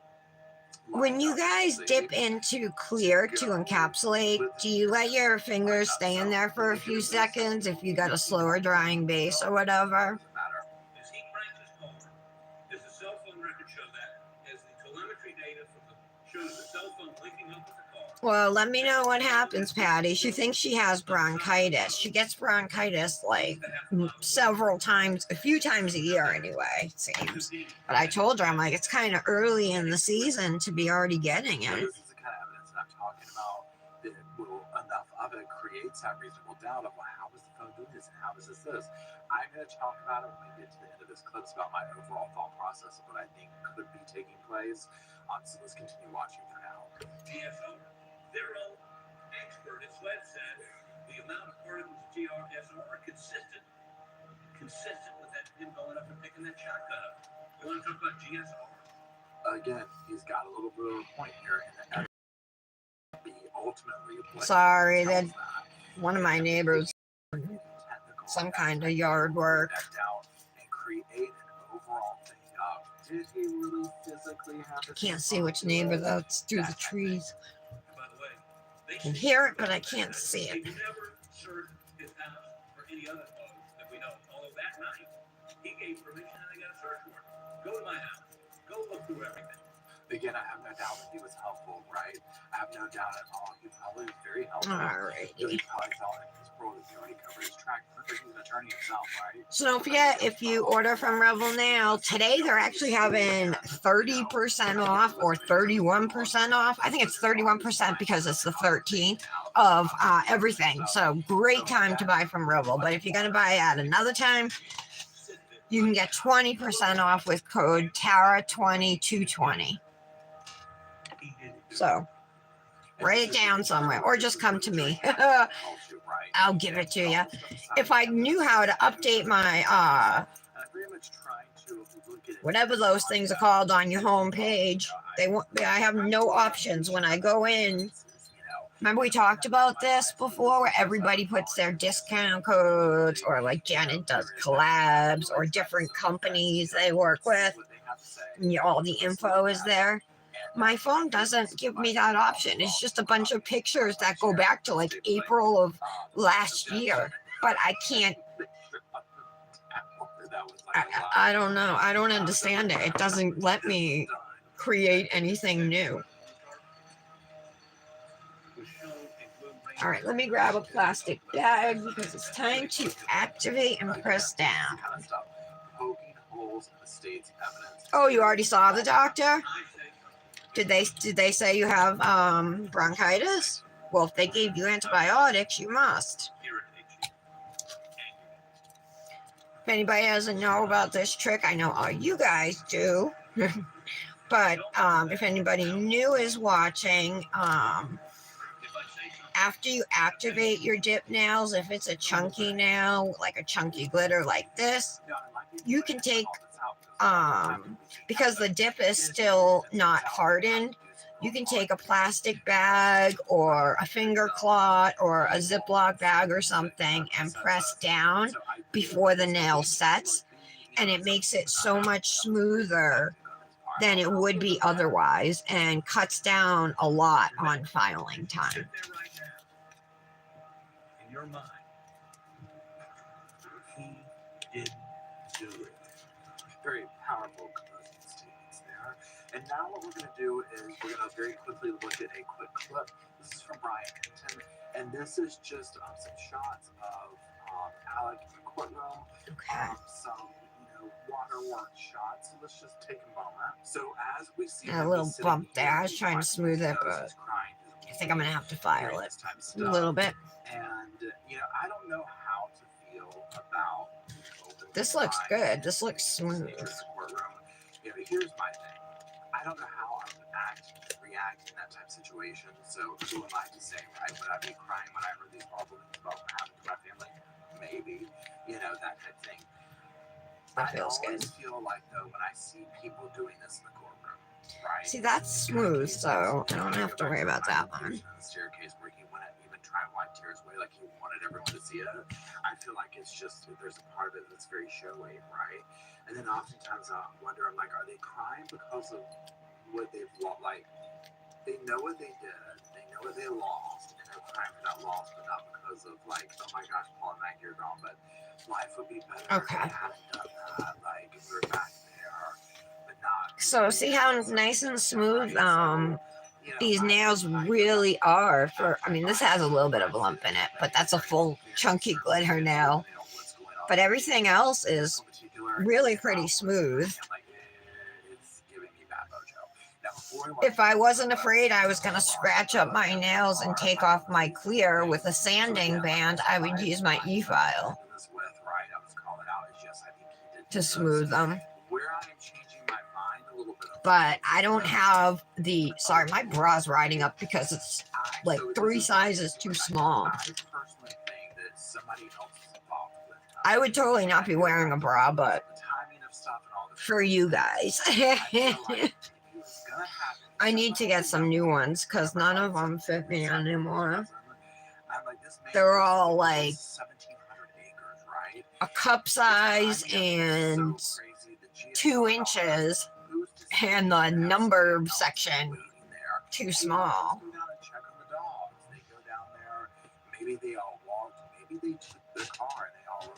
When you guys dip into clear to encapsulate, do you let your fingers stay in there for a few seconds if you got a slower drying base or whatever? As he cranked his car, does the cell phone record show that? As the telemetry data from shows the cell phone linking up with the car, Well, let me know what happens, Patty. She thinks she has bronchitis. She gets bronchitis like several times, a few times a year anyway, it seems. But I told her, I'm like, it's kind of early in the season to be already getting So it. this is the kind of evidence that I'm talking about that will enough of it creates that reasonable doubt of, well, how is the phone doing this and how is this this? I'm going to talk about it when we get to the end of this clip about my overall thought process of what I think could be taking place. So let's continue watching for now. GSO, their own expert at SWED said the amount of particles of GSO are consistent with that him going up and picking that shotgun up. You want to talk about GSO? Again, he's got a little bit of a point here, and that be ultimately what Sorry, that tells that. one of my neighbors, Technical some and kind of that's yard work. that doubt and create an overall thing of, did he really physically have this? Can't see which neighbor though. It's through the trees. And by the way, they I can hear it, but I can't see He it. never searched his house for any other clothes that we know. Although that night, he gave permission and they got a search warrant. Go to my house. Go look through everything. Again, I have no doubt that he was helpful, right? I have no doubt at all. He probably was very helpful. Alrighty. He probably felt in his role that he already covered his track. He's an attorney himself, right? So don't forget, if you order from Revel Nail, today they're actually having 30% off or 31% off. I think it's 31% because it's the 13th of everything. So great time to buy from Revel. But if you're going to buy at another time, you can get 20% off with code TARA20220. So write it down somewhere or just come to me. I'll give it to you. If I knew how to update my whatever those things are called on your home page, I have no options when I go in. Remember we talked about this before where everybody puts their discount codes, or like Janet does collabs, or different companies they work with, and all the info is there. My phone doesn't give me that option. It's just a bunch of pictures that go back to like April of last year. But I can't. I don't know. I don't understand it. It doesn't let me create anything new. All right, let me grab a plastic bag because it's time to activate and press down. Oh, you already saw the doctor? Did they say you have bronchitis? Well, if they gave you antibiotics, you must. If anybody doesn't know about this trick, I know all you guys do. But if anybody new is watching, after you activate your dip nails, if it's a chunky nail, like a chunky glitter like this, you can take, because the dip is still not hardened, you can take a plastic bag or a finger cloth or a Ziploc bag or something and press down before the nail sets, and it makes it so much smoother than it would be otherwise and cuts down a lot on filing time. In your mind, he did do it. Very powerful closing statements there. And now what we're going to do is we're going to very quickly look at a quick clip. This is from Brian Hinton, and this is just some shots of Alec in the courtroom. Okay. Some waterworks shots. So let's just take a moment. So as we see a little bump there. I was trying to smooth it, but I think I'm gonna have to file it a little bit. And I don't know how to feel about this. Looks good. This looks smooth. Here's my thing. I don't know how I would react in that type of situation. So who am I to say, right? Would I be crying when I heard these horrible things about what happened to my family? Maybe, that type of thing. That feels good. I always feel like, though, when I see people doing this in the courtroom, right? See, that's smooth, so I don't have to worry about that one. The staircase where he wouldn't even try and wipe tears away, like he wanted everyone to see it. I feel like it's just, there's a part of it that's very showy, right? And then oftentimes I wonder, I'm like, are they crying because of what they've lost? Like, they know what they did, they know what they lost, and they're crying for that loss, but not because of like, oh my gosh, Paul and Maggie are gone, but life would be better if they hadn't done that. Like, if we were back there, but not. So see how nice and smooth these nails really are for, I mean, this has a little bit of a lump in it, but that's a full chunky glitter nail. But everything else is really pretty smooth. If I wasn't afraid I was going to scratch up my nails and take off my clear with a sanding band, I would use my e-file to smooth them. But I don't have the, sorry, my bra's riding up because it's like 3 sizes too small. I would totally not be wearing a bra, but for you guys. I need to get some new ones because none of them fit me anymore. They're all like a cup size and 2 inches, and the number section too small.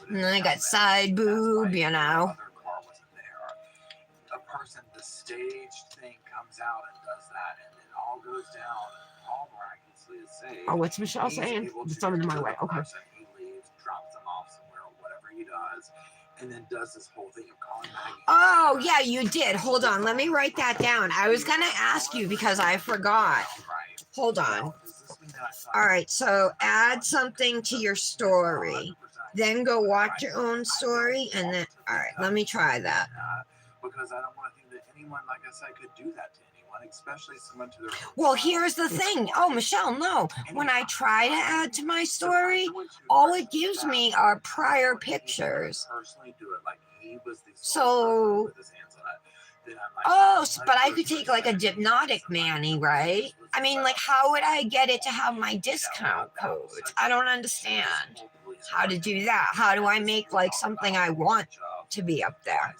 And then I got side boob, you know. The staged thing comes out and does that, and it all goes down, all miraculously is saved. Oh, what's Michelle saying? It's on in my way. Okay. He leaves, drops them off somewhere, or whatever he does, and then does this whole thing of calling back. Oh, yeah, you did. Hold on. Let me write that down. I was going to ask you because I forgot. Hold on. All right, so add something to your story. Then go watch your own story, and then, all right, let me try that. Because I don't want to think that anyone, like I said, could do that to anyone, especially someone to their. Well, here's the thing. Oh, Michelle, no. When I try to add to my story, all it gives me are prior pictures. So, oh, but I could take like a Hypnotic Manny, right? I mean, like, how would I get it to have my discount code? I don't understand how to do that. How do I make like something I want to be up there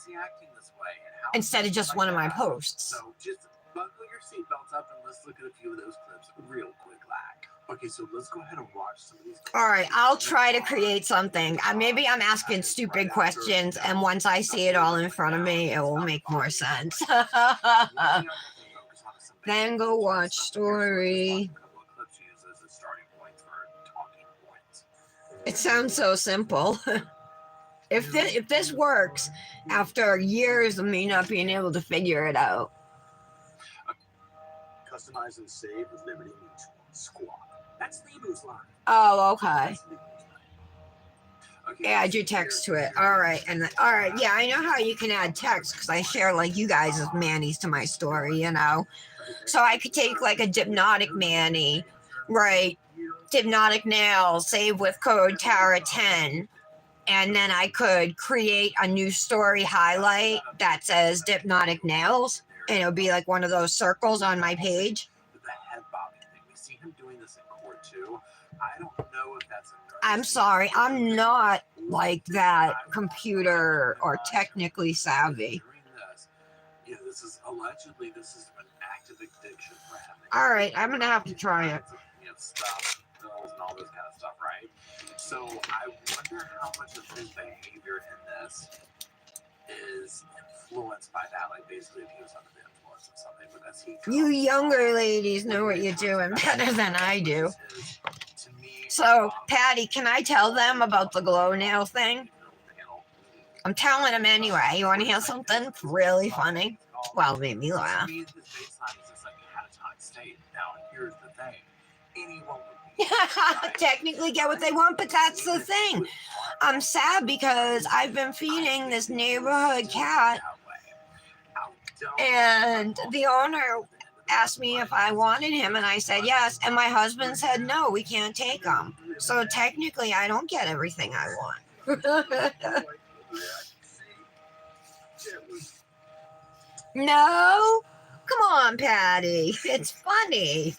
instead of just one of my posts? So just buckle your seatbelts up and let's look at a few of those clips real quick, like. Okay, so let's go ahead and watch some of these. All right, I'll try to create something. Maybe I'm asking stupid questions, and once I see it all in front of me, it will make more sense. Then go watch story. It sounds so simple. If this works after years of me not being able to figure it out. Customize and save with Liberty Mutual. Squad. That's Nebu's line. Oh, okay. Yeah, add your text to it. All right, and all right, yeah, I know how you can add text because I share like you guys as Manny's to my story, you know. So I could take like a Hypnotic Manny, right? Hypnotic Nail, save with code Tara10. And then I could create a new story highlight that says Hypnotic Nails. And it'll be like one of those circles on my page. The head bobbing thing. We see him doing this in court too. I don't know if that's a I'm sorry, I'm not like that computer or technically savvy. Yeah, this is allegedly an active addiction for him. All right, I'm gonna have to try it. You know, stuff, pills, and all this kind of stuff, right? So I wonder how much of his behavior in this is influenced by that. Like basically, if he was under the influence of something, because he. You younger ladies know what you're doing better than I do. So, Patty, can I tell them about the glow nail thing? I'm telling them anyway. You want to hear something really funny? Well, made me laugh. Technically get what they want, but that's the thing. I'm sad because I've been feeding this neighborhood cat, and the owner asked me if I wanted him, and I said yes, and my husband said no, we can't take him. So technically I don't get everything I want. No? Come on, Patty. It's funny.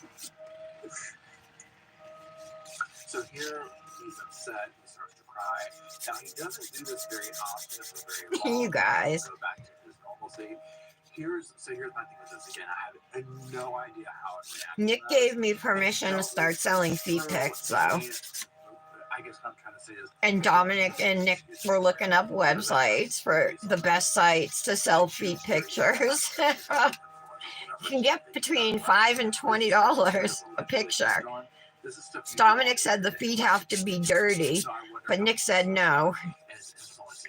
So here he's upset, he starts to cry. Now he doesn't do this very often for very long. You guys. Go back to his normalcy. Here's my thing with this again. I have no idea how it reacts. Nick gave me permission to start selling feet pics, though. I guess what I'm trying to say is. And Dominic and Nick were looking up websites for the best sites to sell feet pictures. You can get between $5 and $20 a picture. Dominic said the feet have to be dirty, but Nick said no.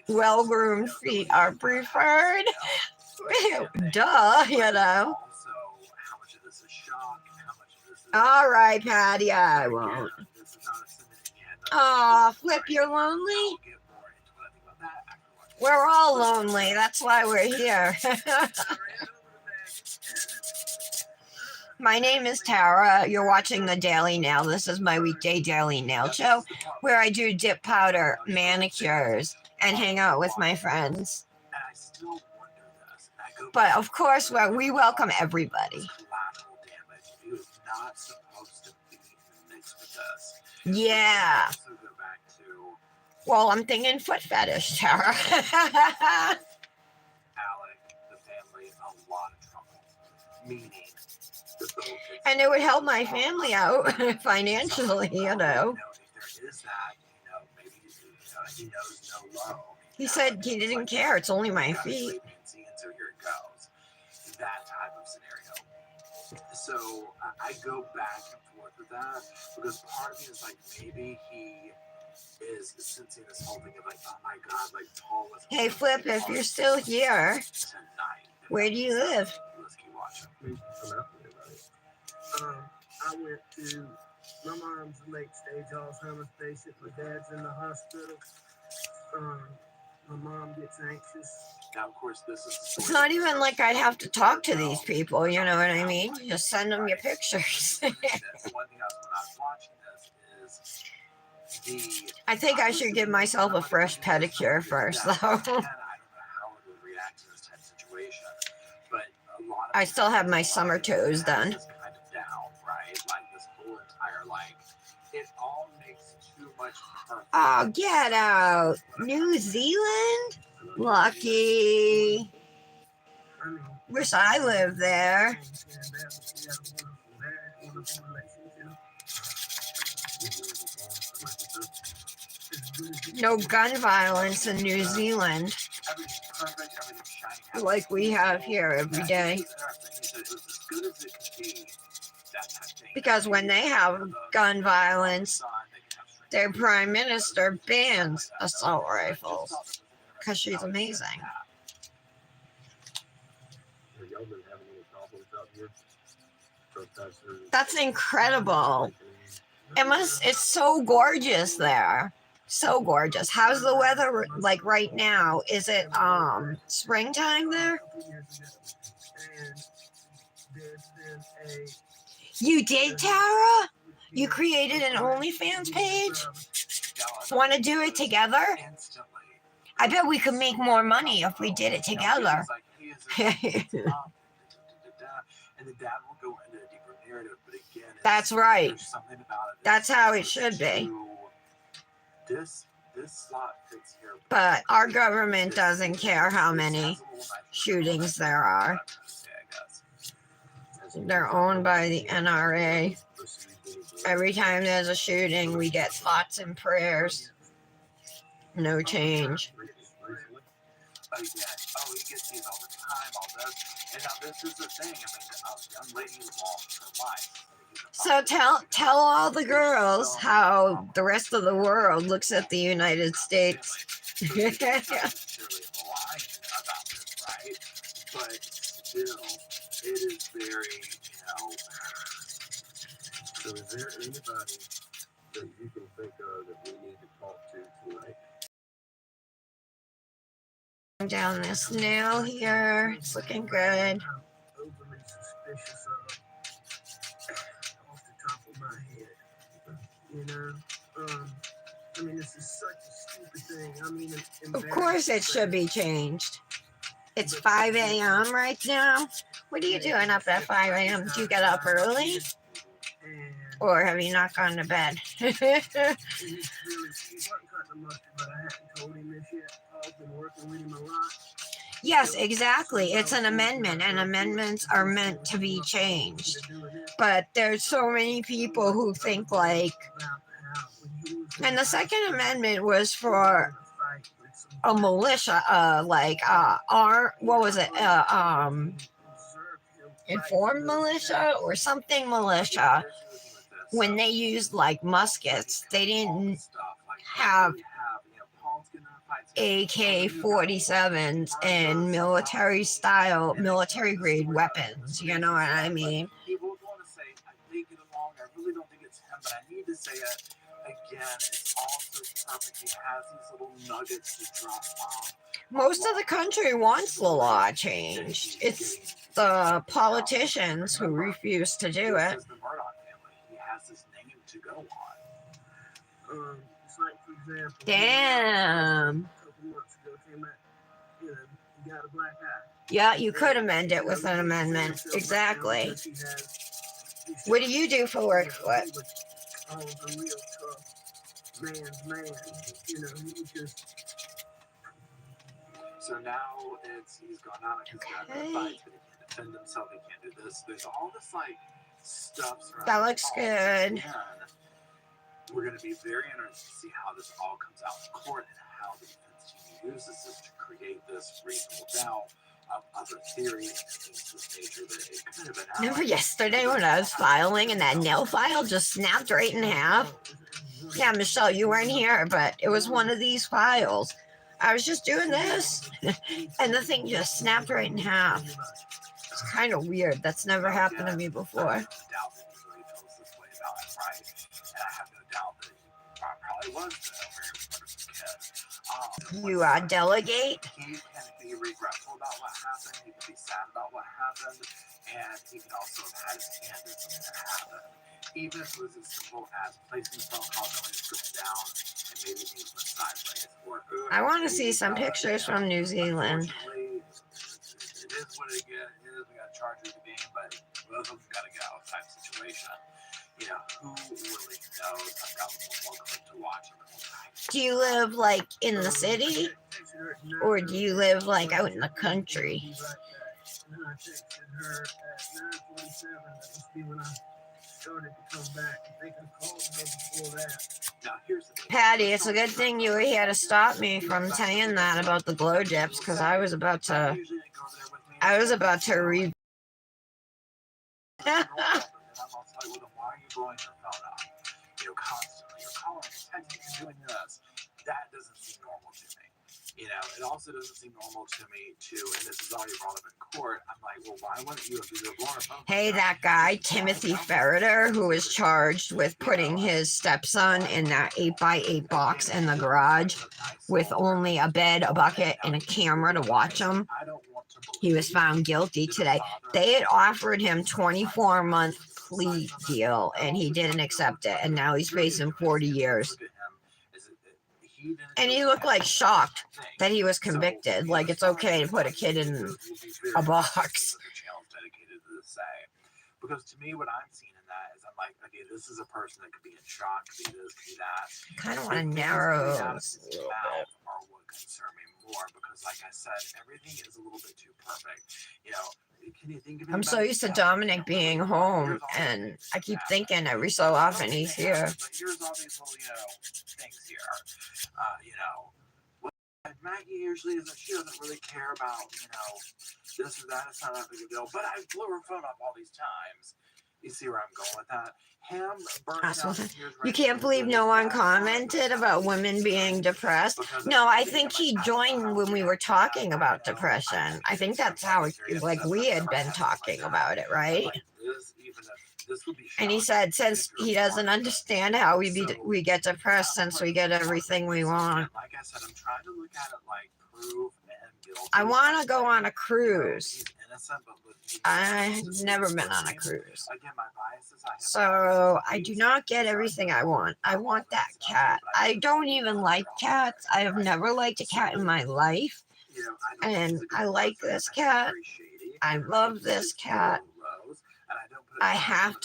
Well-groomed feet are preferred. Duh, you know. All right, Patty, I won't. Aw, Flip, you're lonely? We're all lonely. That's why we're here. My name is Tara. You're watching the Daily Nail. This is my weekday Daily Nail show where I do dip powder manicures and hang out with my friends. But of course, we welcome everybody. Yeah. Well, I'm thinking foot fetish, Tara. And it would help my family out financially, you know. He said he didn't care. It's only my feet. That type of scenario. So I go back and forth with that because part of me is like, maybe he is sensing this whole thing of like, oh my God, like Paul was. Hey, Flip, if you're still here, where do you live? Let's keep watching. I went to my mom's a late stage Alzheimer's patient. My dad's in the hospital. My mom gets anxious. Now, of course, this is. It's not even like I'd have to talk to these people, you know what I mean? Just send them your pictures. I think I should give myself a fresh pedicure first, though. I still have my summer toes done. Oh, get out. New Zealand? Lucky. Wish I lived there. No gun violence in New Zealand like we have here every day. Because when they have gun violence, their prime minister bans assault rifles because she's amazing. That's incredible. It's so gorgeous there. So gorgeous. How's the weather like right now? Is it springtime there? You did, Tara? You created an OnlyFans page? Want to do it together? I bet we could make more money if we did it together. That's right. That's how it should be. But our government doesn't care how many shootings there are. They're owned by the NRA. Every time there's a shooting, we get thoughts and prayers. No change. So tell all the girls how the rest of the world looks at the United States. But still, it is very, So is there anybody that you can think of that we need to talk to tonight? Down this nail here. It's looking good. I'm overly suspicious of off the top of my head. You know? I mean, this is such a stupid thing. I mean, of course it should be changed. It's 5 a.m. right now. What are you doing up at 5 a.m.? Do you get up early? Or have you not gone to bed? Yes, exactly. It's an amendment, and amendments are meant to be changed. But there's so many people who think like, and the Second Amendment was for a militia, what was it? informed militia or something militia, when they used like muskets, they didn't have AK-47s and military style, military grade weapons. You know what I mean? He will want to say, they get along. I really don't think it's him, but I need to say it again. It's also perfect. He has these little nuggets to drop off. Most of the country wants the law changed. It's the politicians who refuse to do it. The Murdoch family. He has his name to go on. It's like, for example, Damn. a couple months ago came out, you know, he got a black eye. Yeah, you could amend it with an amendment. Exactly. What do you do for work, Foot? Oh, the real tough man's man. You know, he just. So now he's gone out and he's got to fight, but he can't defend himself. He can't do this. There's all this like stuff. That looks good. We're going to be very interested to see how this all comes out in court and how the defense team uses this to create this reasonable doubt of other theories and things of this nature that it could have been. Remember yesterday when I was filing and that nail file just snapped right in half? Yeah, Michelle, you weren't here, but it was one of these files. I was just doing this, and the thing just snapped right in half. It's kind of weird. That's never happened to me before. You delegate? He can be regretful about what happened. He can be sad about what happened, and he can also have had his hand in something that happened. Even if it was as simple as placing the phone call noise going down and maybe things went sideways. I want to see some pictures from New Zealand. It is what it is. We got to charge the game, but both of them got to go type situation. You know, who really knows? I've got one more clip to watch. Do you live like in the city, or do you live like out in the country? And then I texted her at 9:47. That must be when I started to come back. I think I called her before that. Now, here's the thing. Patty, it's a good thing you were here to stop me from saying that about the glow dips, because I was about to read. Why are you blowing your phone up? You know, constantly. You're calling, you're texting, you're doing this. That doesn't seem normal to me. You know, it also doesn't seem normal to me too, and this is already brought up in court. I'm like, well, why wouldn't you, if you're blowing a phone? Hey, that guy, Timothy Ferreter, who was charged with putting his stepson in that 8x8 box in the garage with only a bed, a bucket, and a camera to watch him. He was found guilty today. They had offered him 24-month plea deal, and he didn't accept it, and now he's facing 40 years. And he looked like shocked that he was convicted. Like it's okay to put a kid in a box. Because to me, what I'm seeing in that is I'm like, okay, this is a person that could be in shock, could be this, could be that. I kind of want to narrow. Are what concern me more because, like I said, everything is a little bit too perfect. You know, can you think of? I'm so used to Dominic being home, and I keep thinking every so often he's here. But here's all these little, things here. Maggie usually isn't. She doesn't really care about, this or that. It's not that big a deal. But I blew her phone up all these times. You see where I'm going with that? You can't believe no one commented about women being depressed. No, I think he joined when we were talking about depression. I think that's how, we had been talking about it, right? And he said, since he doesn't understand how we get depressed since we get everything we want. Like I said, I'm trying to look at it like proof and guilt. I want to go on a cruise. I've never been on a cruise. So I do not get everything I want. I want that cat. I don't even like cats. I have never liked a cat in my life. And I like this cat. I love this cat. I have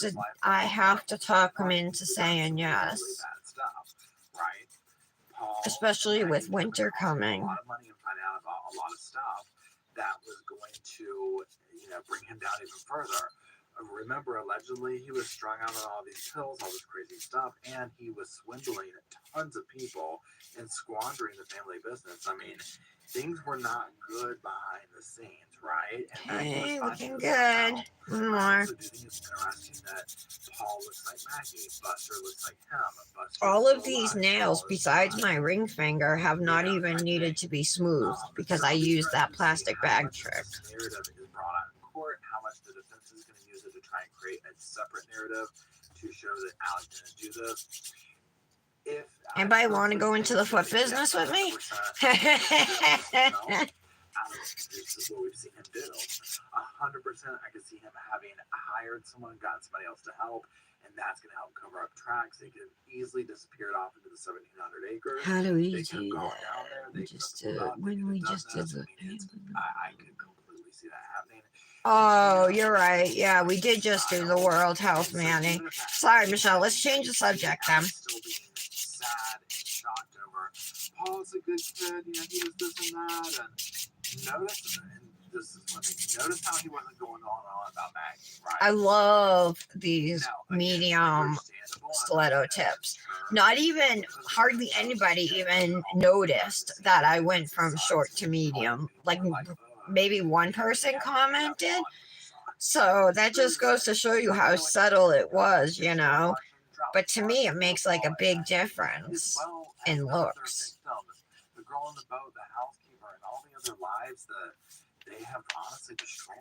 to talk him into saying yes. Especially with winter coming. A lot of money and find out about a lot of stuff that was going to, bring him down even further. remember, allegedly, he was strung out on all these pills, all this crazy stuff, and he was swindling tons of people and squandering the family business. I mean, things were not good behind the scenes, right? And Okay, Maggie was looking finding this out. good. One I more. also do think it's interesting that Paul looks like Maggie, Buster looks like him. Buster's All of still these alive. nails, Paul is besides not. my ring finger, have not Yeah, even I needed think, to be smoothed but because you're I always used that interested to see plastic how bag much trick. this narrative is brought out in court, how much the defense is going to use it to try and create a separate narrative to show that Alex didn't do this. If Anybody want to go into the foot business with me? this is what we've seen him do. 100%, I could see him having hired someone, gotten somebody else to help, and that's going to help cover up tracks. They could have easily disappeared off into the 1,700 acres. How do we They could have do gone that? down there. We They could just have pulled up. when we just did the. I could completely see that happening. Oh, you're right. Yeah, we did just do the World Health Manning. Sorry, Michelle. Let's change the subject then. Still being sad and shocked over Paul's a good kid, you know, he was this and that, and notice, and this is funny, notice how he wasn't going on about Maggie, right? I love these Now, again, medium understandable, stiletto tips. Not even, hardly anybody even noticed that I went from short to medium. Like maybe one person commented. So that just goes to show you how subtle it was, you know. But to me, it makes like a big difference in looks. The girl in the boat, the housekeeper, and all the other lives that they have honestly destroyed.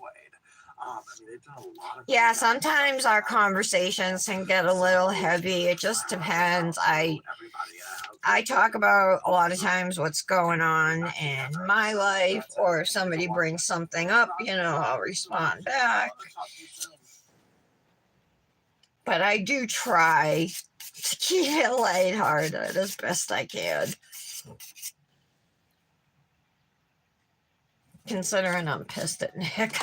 I mean, they've done a lot of. Yeah, sometimes our conversations can get a little heavy. It just depends. I talk about a lot of times what's going on in my life, or if somebody brings something up, you know, I'll respond back. But I do try to keep it lighthearted as best I can. Considering I'm pissed at Nick.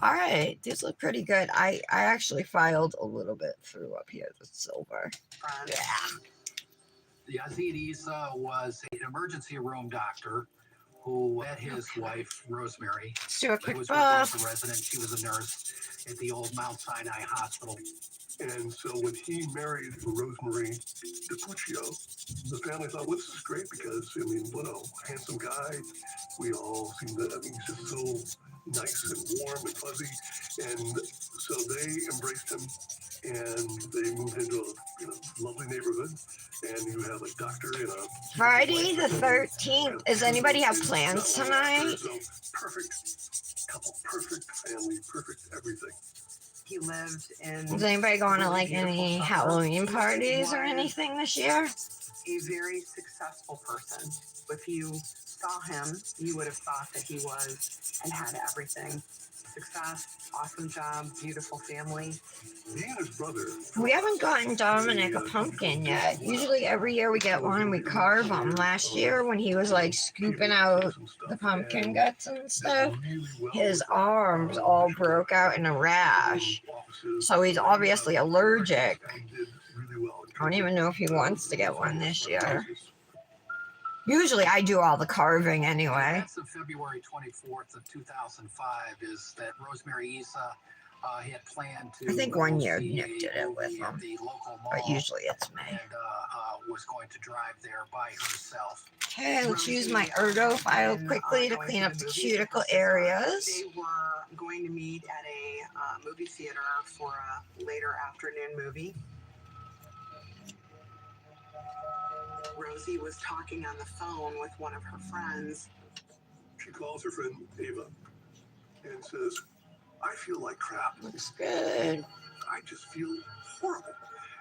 All right, these look pretty good. I actually filed a little bit through up here, the silver. Yeah. Yazid Issa was an emergency room doctor who met his wife, Rosemary. Let's do a He quick was buff. working as a resident. She was a nurse at the old Mount Sinai Hospital. And so when he married Rosemary DiPuccio, the family thought, well, this is great because, I mean, what a handsome guy. We all seem to, I mean, he's just so nice and warm and fuzzy. And so they embraced him and they moved into a lovely neighborhood. And you have a doctor and a... Friday the 13th. Does anybody have plans tonight? So perfect couple, perfect family, perfect everything. He lived in... Is anybody going to like any Halloween parties or anything this year? A very successful person. If you saw him, you would have thought that he was and had everything. Success, awesome job, beautiful family. He and his brother... We haven't gotten Dominic a pumpkin yet. Usually every year we get one and we carve them. Last year when he was like scooping out the pumpkin guts and stuff, his arms all broke out in a rash. So he's obviously allergic. I don't even know if he wants to get one this year. Usually I do all the carving anyway. That's of February 24th of 2005 is that Rosemary Issa had planned to... I think 1 year Nick did it with him, but usually it's me. And was going to drive there by herself. Okay, let's use my ergo file quickly to clean up the cuticle areas. They were going to meet at a movie theater for a later afternoon movie. Rosie was talking on the phone with one of her friends. She calls her friend Ava and says, I feel like crap. Looks good. I just feel horrible.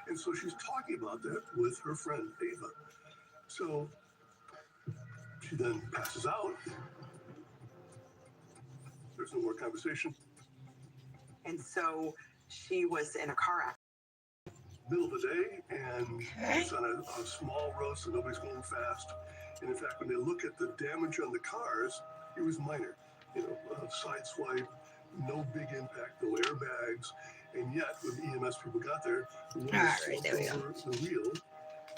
And so she's talking about that with her friend Ava. So she then passes out. There's no more conversation. And so she was in a car accident. Middle of the day, and it's on a small road, so nobody's going fast. And in fact, when they look at the damage on the cars, it was minor. You know, side swipe, no big impact, no airbags. And yet, when EMS people got there, the woman slipped over the wheel.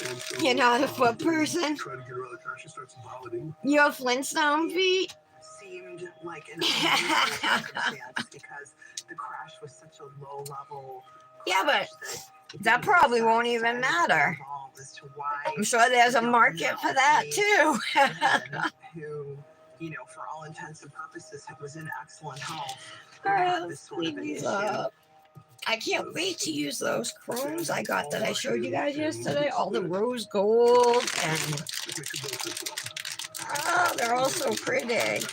And so, you're not a foot person? Try to get her out of the car. She starts vomiting. You have Flintstone feet? seemed like an unusual circumstance because the crash was such a low level. Yeah, but that probably won't even matter. I'm sure there's a market for that too. Who, you know, for all intents and purposes, was in excellent health. Let's clean these up. I can't wait to use those chromes I got that I showed you guys yesterday. All the rose gold and oh, they're all so pretty.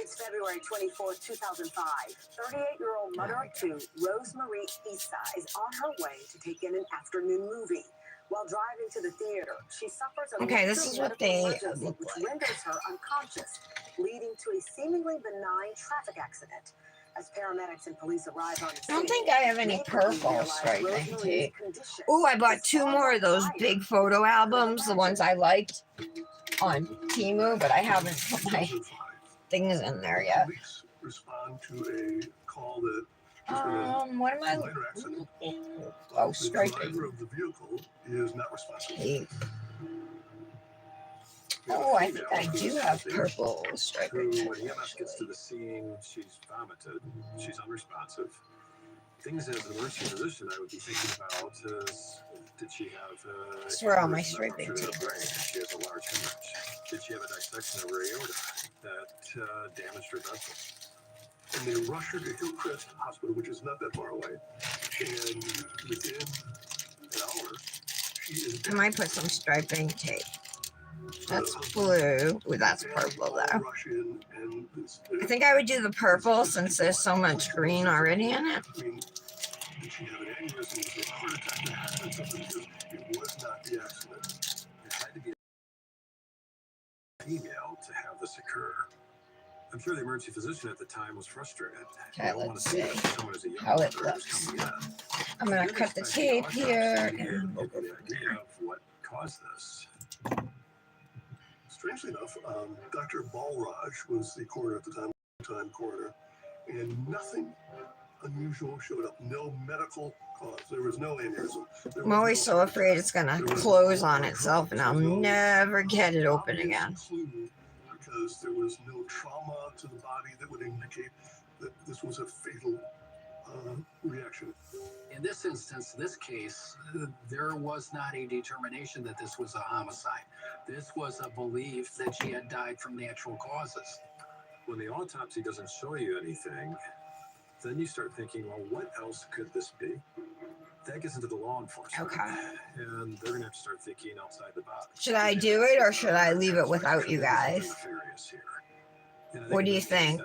It's February 24th, 2005. 38-year-old mother of two, Rosemarie Issa, is on her way to take in an afternoon movie. While driving to the theater, she suffers a this is what they look which like. renders her unconscious, leading to a seemingly benign traffic accident. As paramedics and police arrive on the scene, I don't think I have any purple striping tape. Oh, I bought 2 more of those big photo albums, the ones I liked on Temu, but I haven't put my things in there yet. Police respond to a call that what am I looking? Oh, striping. The driver of the vehicle is not responsible. Tape. Oh, I think I do have purple striping tape. When EMS gets to the scene, she's vomited. She's unresponsive. Things as an emergency physician I would be thinking about is, did she have That's where all my striping tape is. She has a large hemorrhage. Did she have a dissection of her aorta that damaged her vessels? And they rush her to Hillcrest Hospital, which is not that far away. And within an hour, she is dead. I might put some striping tape. That's blue. Ooh, that's purple though. I think I would do the purple since there's so much green already in it. I mean, did she have an aneurysm? Was it a heart attack that happened? Something, because it was not the accident. It had to be a female to have this occur. I'm sure the emergency physician at the time was frustrated. Okay, let's see how it looks. I'm going to cut the tape here. And we'll go the idea of what caused this. Strangely enough, Dr. Balraj was the coroner at the time coroner, and nothing unusual showed up. No medical cause. There was no aneurysm. I'm always so afraid it's going to close on itself and I'll never get it open again. Because there was no trauma to the body that would indicate that this was a fatal reaction. In this instance, this case, there was not a determination that this was a homicide. This was a belief that she had died from natural causes. When the autopsy doesn't show you anything, then you start thinking, well, what else could this be? That gets into the law enforcement. Okay. And they're going to have to start thinking outside the box. Should I do it or should I leave it without you guys? What do you think?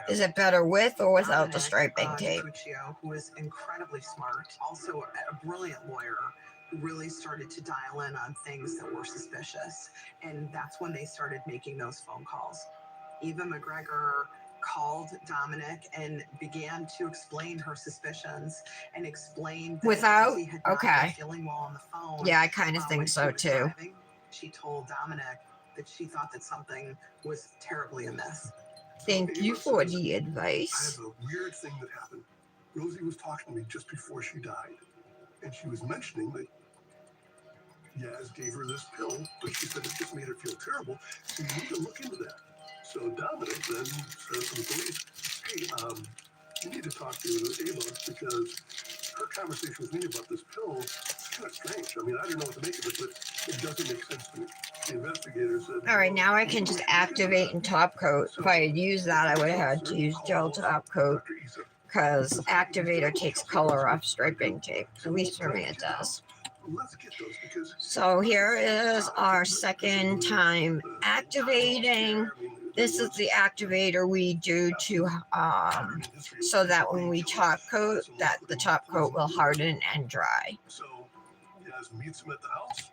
Is it better with or without the striping tape? Who was incredibly smart, also a brilliant lawyer, who really started to dial in on things that were suspicious. And that's when they started making those phone calls. Eva McGregor called Dominic and began to explain her suspicions and explained that without he had not been feeling well on the phone. Yeah, I kind of think so too. She told Dominic that she thought that something was terribly amiss. Thank you for the advice. I have a weird thing that happened. Rosie was talking to me just before she died, and she was mentioning that Yaz gave her this pill, but she said it just made her feel terrible, so you need to look into that. So Dominic then says to the police, hey, you need to talk to Ava because her conversation with me about this pill is kind of strange. I mean, I don't know what to make of it, but it doesn't make sense to me. The investigator said... All right, now I can just activate and top coat. If I had used that, I would have had to use gel top coat because activator takes color off striping tape. At least for me it does. So here is our second time activating. This is the activator we do to so that when we top coat, that the top coat will harden and dry. So Yaz meets him at the house,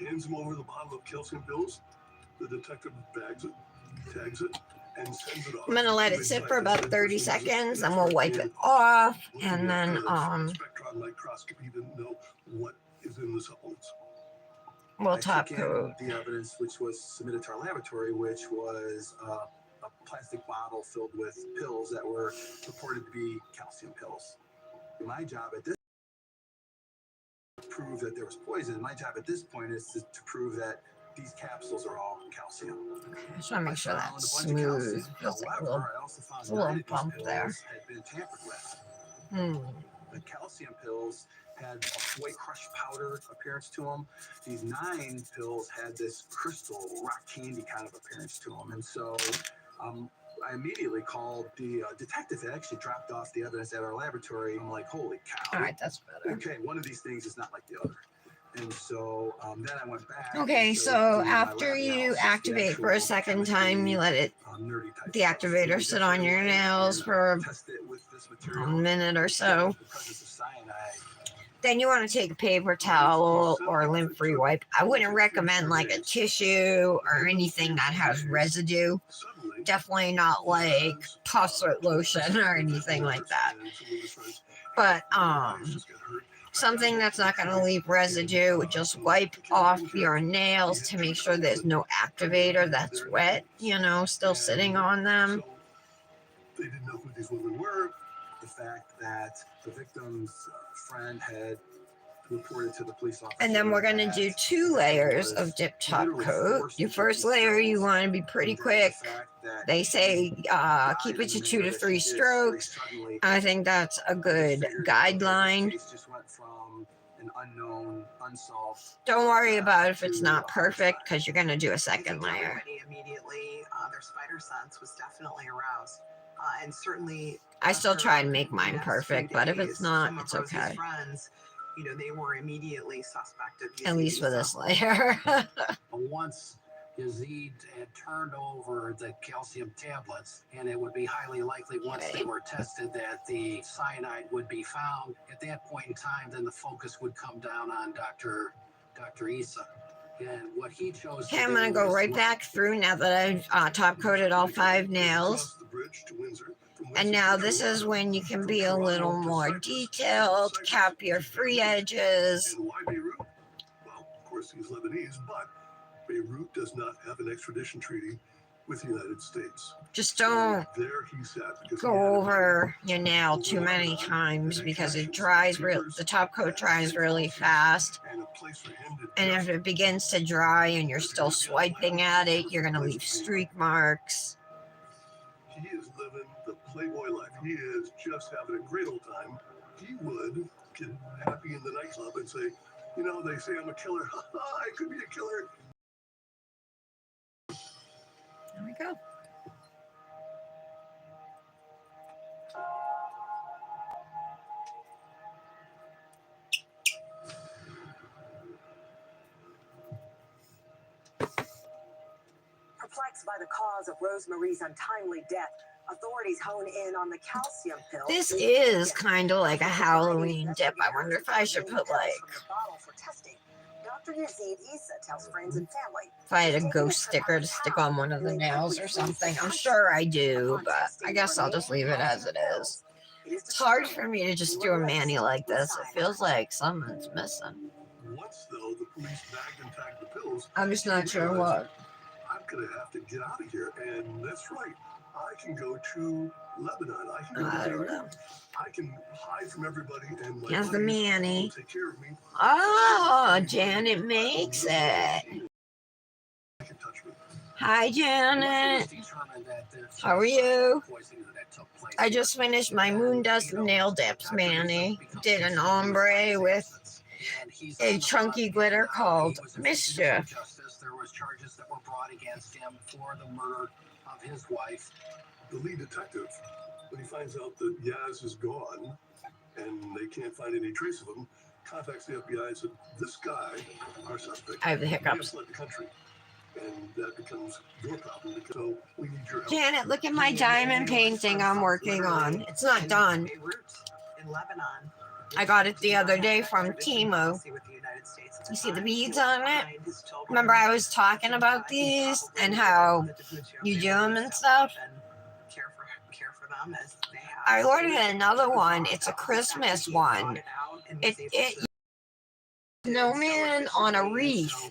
hands him over the bottle of calcium pills. The detective bags it, tags it, and sends it off. I'm gonna let it sit for about 30 seconds, and we'll wipe it off, and then spectron microscopy didn't know what is in the supplements. We'll top coat. The evidence which was submitted to our laboratory, which was a plastic bottle filled with pills that were purported to be calcium pills. My job at this prove that there was poison. My job at this point is to prove that these capsules are all calcium. I just want to make sure that's smooth. Feels like a little, it's a little bump there. Had been tampered with. Hmm. The calcium pills had a white crushed powder appearance to them. These 9 pills had this crystal rock candy kind of appearance to them. And so I immediately called the detective that actually dropped off the evidence at our laboratory. I'm like, holy cow. All right, that's better. Okay, one of these things is not like the other. And so then I went back. Okay, so after you activate for a second time, you let it, the activator sit on your nails for a minute or so. Then you want to take a paper towel or a lint-free wipe. I wouldn't recommend like a tissue or anything that has residue. Definitely not like pus or lotion or anything like that. But something that's not going to leave residue, just wipe off your nails to make sure there's no activator that's wet, you know, still sitting on them. They didn't know who these women were. The fact that the victim's friend had reported to the police officer. And then we're going to do 2 layers of dip top coat. Your first layer, you want to be pretty quick. They say keep it to 2 to 3 strokes. I think that's a good guideline. Don't worry about if it's not perfect, because you're going to do a second layer. Immediately, their spider sense was definitely aroused. And certainly, I still try and make mine perfect, but if it's not, it's okay. Friends, you know, they were immediately suspect of using at least for this layer. Once Yazid had turned over the calcium tablets, and it would be highly likely once they were tested that the cyanide would be found. At that point in time, then the focus would come down on Dr. Issa. And what he chose okay, I'm going to go right back through now that I've top coated all 5 nails. And now this is when you can be a little more detailed, cap your free edges. And why Beirut? Well, of course he's Lebanese, but Beirut does not have an extradition treaty with the United States. Just don't go over your nail too many time times because it dries, the top coat dries really fast. And if it begins to dry and you're still swiping at it, you're going to leave streak marks. He is living the playboy life. He is just having a great old time. He would get happy in the nightclub and say, you know, they say I'm a killer. I could be a killer. There we go. Perplexed by the cause of Rosemarie's untimely death, authorities hone in on the calcium pill. This is kind of like a Halloween dip. I wonder if I should put like, Dr. Yazid Issa tells friends and family. if I had a ghost sticker to stick on one of the nails or something. I'm sure I do, but I guess I'll just leave it as it is. It's hard for me to just do a mani like this. It feels like something's missing. Once, though, the police bagged and tagged the pills, I'm just not sure what. I'm going to have to get out of here. And that's right. I can go to Lebanon. I can go to Beirut. I can hide from everybody and my Here's the mani. take care of me. Oh, Janet makes it. Hi, Janet. How are you? I just finished my Moondust nail dips mani. Did an ombre with a chunky glitter called Mischief. There was charges that were brought against him for the murder of his wife. The lead detective, when he finds out that Yaz is gone and they can't find any trace of him, contacts the FBI and said, this guy, our suspect, I have the hiccups. he has fled the country. And that becomes your problem because so we need your help. Janet, look at my diamond painting I'm working on. It's not done. In Lebanon. I got it the other day from Timo. You see the beads on it? Remember I was talking about these and how you do them and stuff? I ordered another one. It's a Christmas one. It snowman on a wreath.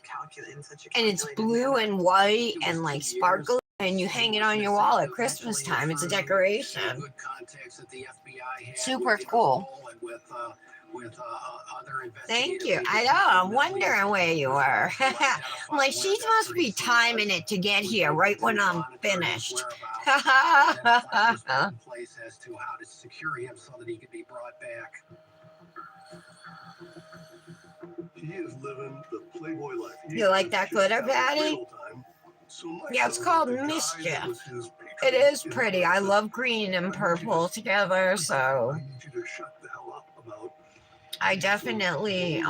And it's blue and white and like sparkly. and you hang it on your wall at Christmas time. It's a decoration. Good contacts that the FBI had Super with cool. Interpol and with other Thank you. investigative I know. I'm wondering where you were. I'm like, she must be timing it to get here right when I'm finished. place as to how to secure him so that he could be brought back. He is living the Playboy life. You like that glitter, Patty? Yeah, it's called Mischief. It is pretty. I love green and purple together, so I definitely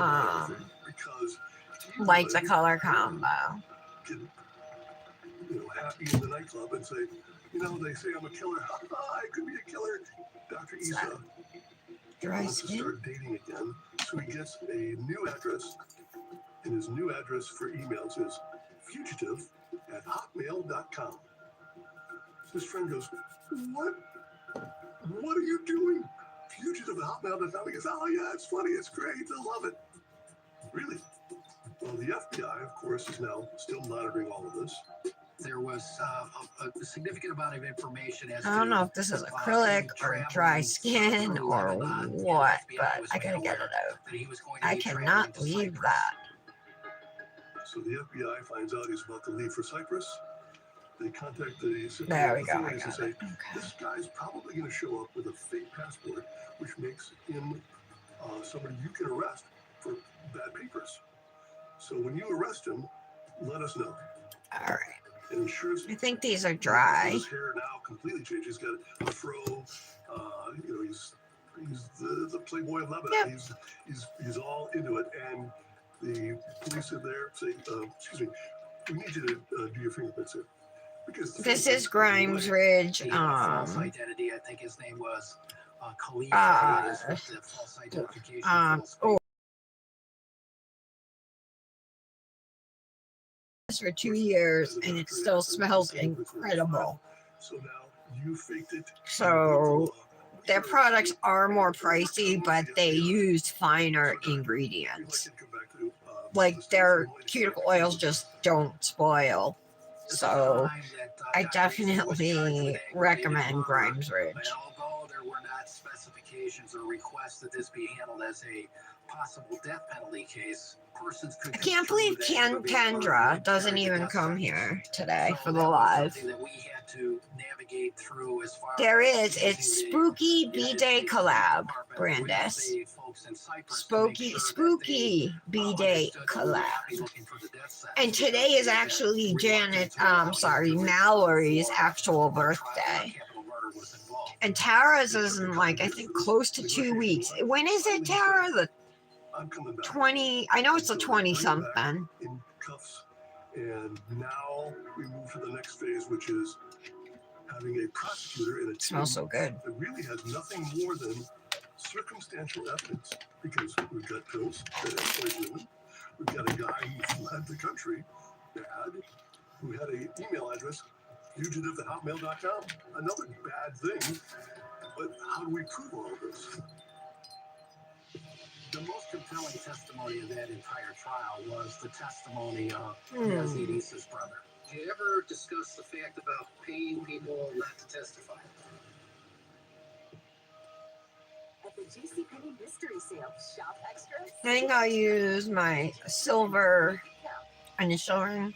like the color combo. Happy in the nightclub and say, they say I'm a killer. I could be a killer. Dr. Issa wants to start dating again, so he gets a new address, and his new address for emails is fugitive@hotmail.com. His friend goes, what? What are you doing? Fugitive@hotmail.com. He goes, oh yeah, it's funny, it's great, I love it. Really? Well, the FBI, of course, is now still monitoring all of this. There was a significant amount of information as I don't know if this is acrylic or dry skin or what, but I gotta get it out. I cannot leave that. So the FBI finds out he's about to leave for Cyprus. They contact the there we go. authorities and say, this guy's probably going to show up with a fake passport, which makes him somebody you can arrest for bad papers. So when you arrest him, let us know. All right. And sure, I think these are dry. His hair now completely changed. He's got a fro. He's the Playboy of Lebanon. Yep. He's all into it. And the police are there saying, excuse me, we need you to do your fingerprints here. Because this is Grimes Ridge. False identity. I think his name was Khalifa. False identification. Oh. For 2 years, and it still smells incredible. So now you faked it. So their products are more pricey, but they use finer ingredients. Like their cuticle oils just don't spoil. So I definitely recommend Grimes Ridge. Although there were not specifications or requests that this be handled as a possible death penalty case, persons could. I can't believe Kendra doesn't even come here today for the live. That we had to navigate through as far there is. It's Spooky B-Day collab, Brandis. Spooky B-Day collab. And today is actually Mallory's actual birthday. And Tara's is in I think close to 2 weeks. When is it, Tara? The 20, I know it's the 20 something. In cuffs, and now we move to the next phase, which is having a prosecutor in a team. Smells so good. That really has nothing more than circumstantial evidence, because we've got pills that have poison. We've got a guy who fled the country, who had an email address, fugitive@hotmail.com. Another bad thing, but how do we prove all of this? The most compelling testimony of that entire trial was the testimony of Yazid Issa's brother. Did you ever discuss the fact about paying people not to testify? At the JCPenney mystery sale, shop extras. I think I'll use my silver initial ring.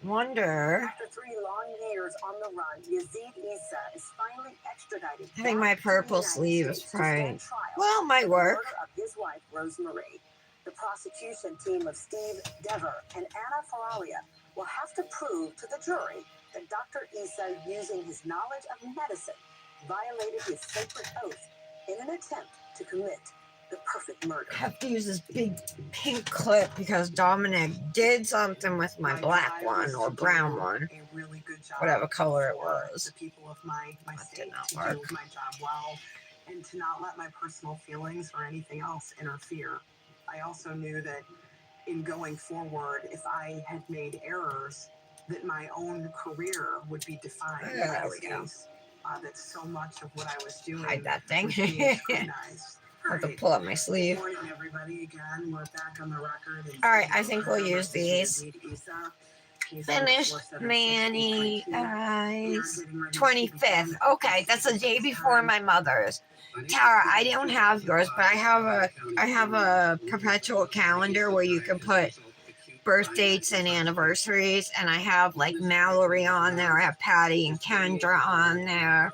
Wonder. After 3 long years on the run, Yazid Issa is finally extradited. I think my purple sleeve is probably, well, might work. Of his wife, Rosemary. The prosecution team of Steve Dever and Anna Faralia will have to prove to the jury that Dr. Issa, using his knowledge of medicine, violated his sacred oath in an attempt to commit the perfect murder. I have to use this big pink clip because Dominic did something with my black one or brown one, really good job, whatever color it was. The people of my state to work. do my job well and to not let my personal feelings or anything else interfere. I also knew that in going forward, if I had made errors, that my own career would be defined by this case. that so much of what I was doing Hide that thing. was being scrutinized. I have to pull up my Good sleeve. morning, everybody. Again, we're back on the record. All right, I think we'll use these. Finish Manny Eyes 25th. Okay, that's the day before my mother's. Tara, I don't have yours, but I have a perpetual calendar where you can put birth dates and anniversaries, and I have like Mallory on there. I have Patty and Kendra on there.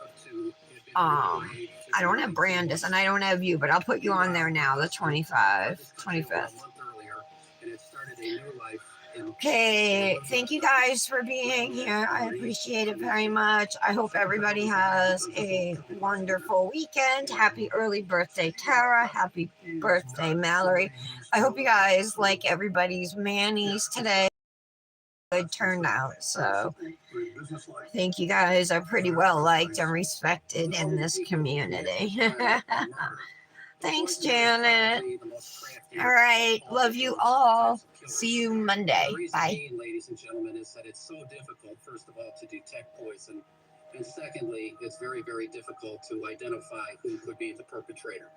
I don't have Brandis and I don't have you, but I'll put you on there now, the 25th. Okay, thank you guys for being here. I appreciate it very much. I hope everybody has a wonderful weekend. Happy early birthday, Tara. Happy birthday, Mallory. I hope you guys like everybody's manis today. Good turnout. So I think you guys are pretty well liked and respected in this community. Thanks, Janet. All right. Love you all. See you Monday. Bye. Ladies and gentlemen, is that it's so difficult, first of all, to detect poison. And secondly, it's very, very difficult to identify who could be the perpetrator.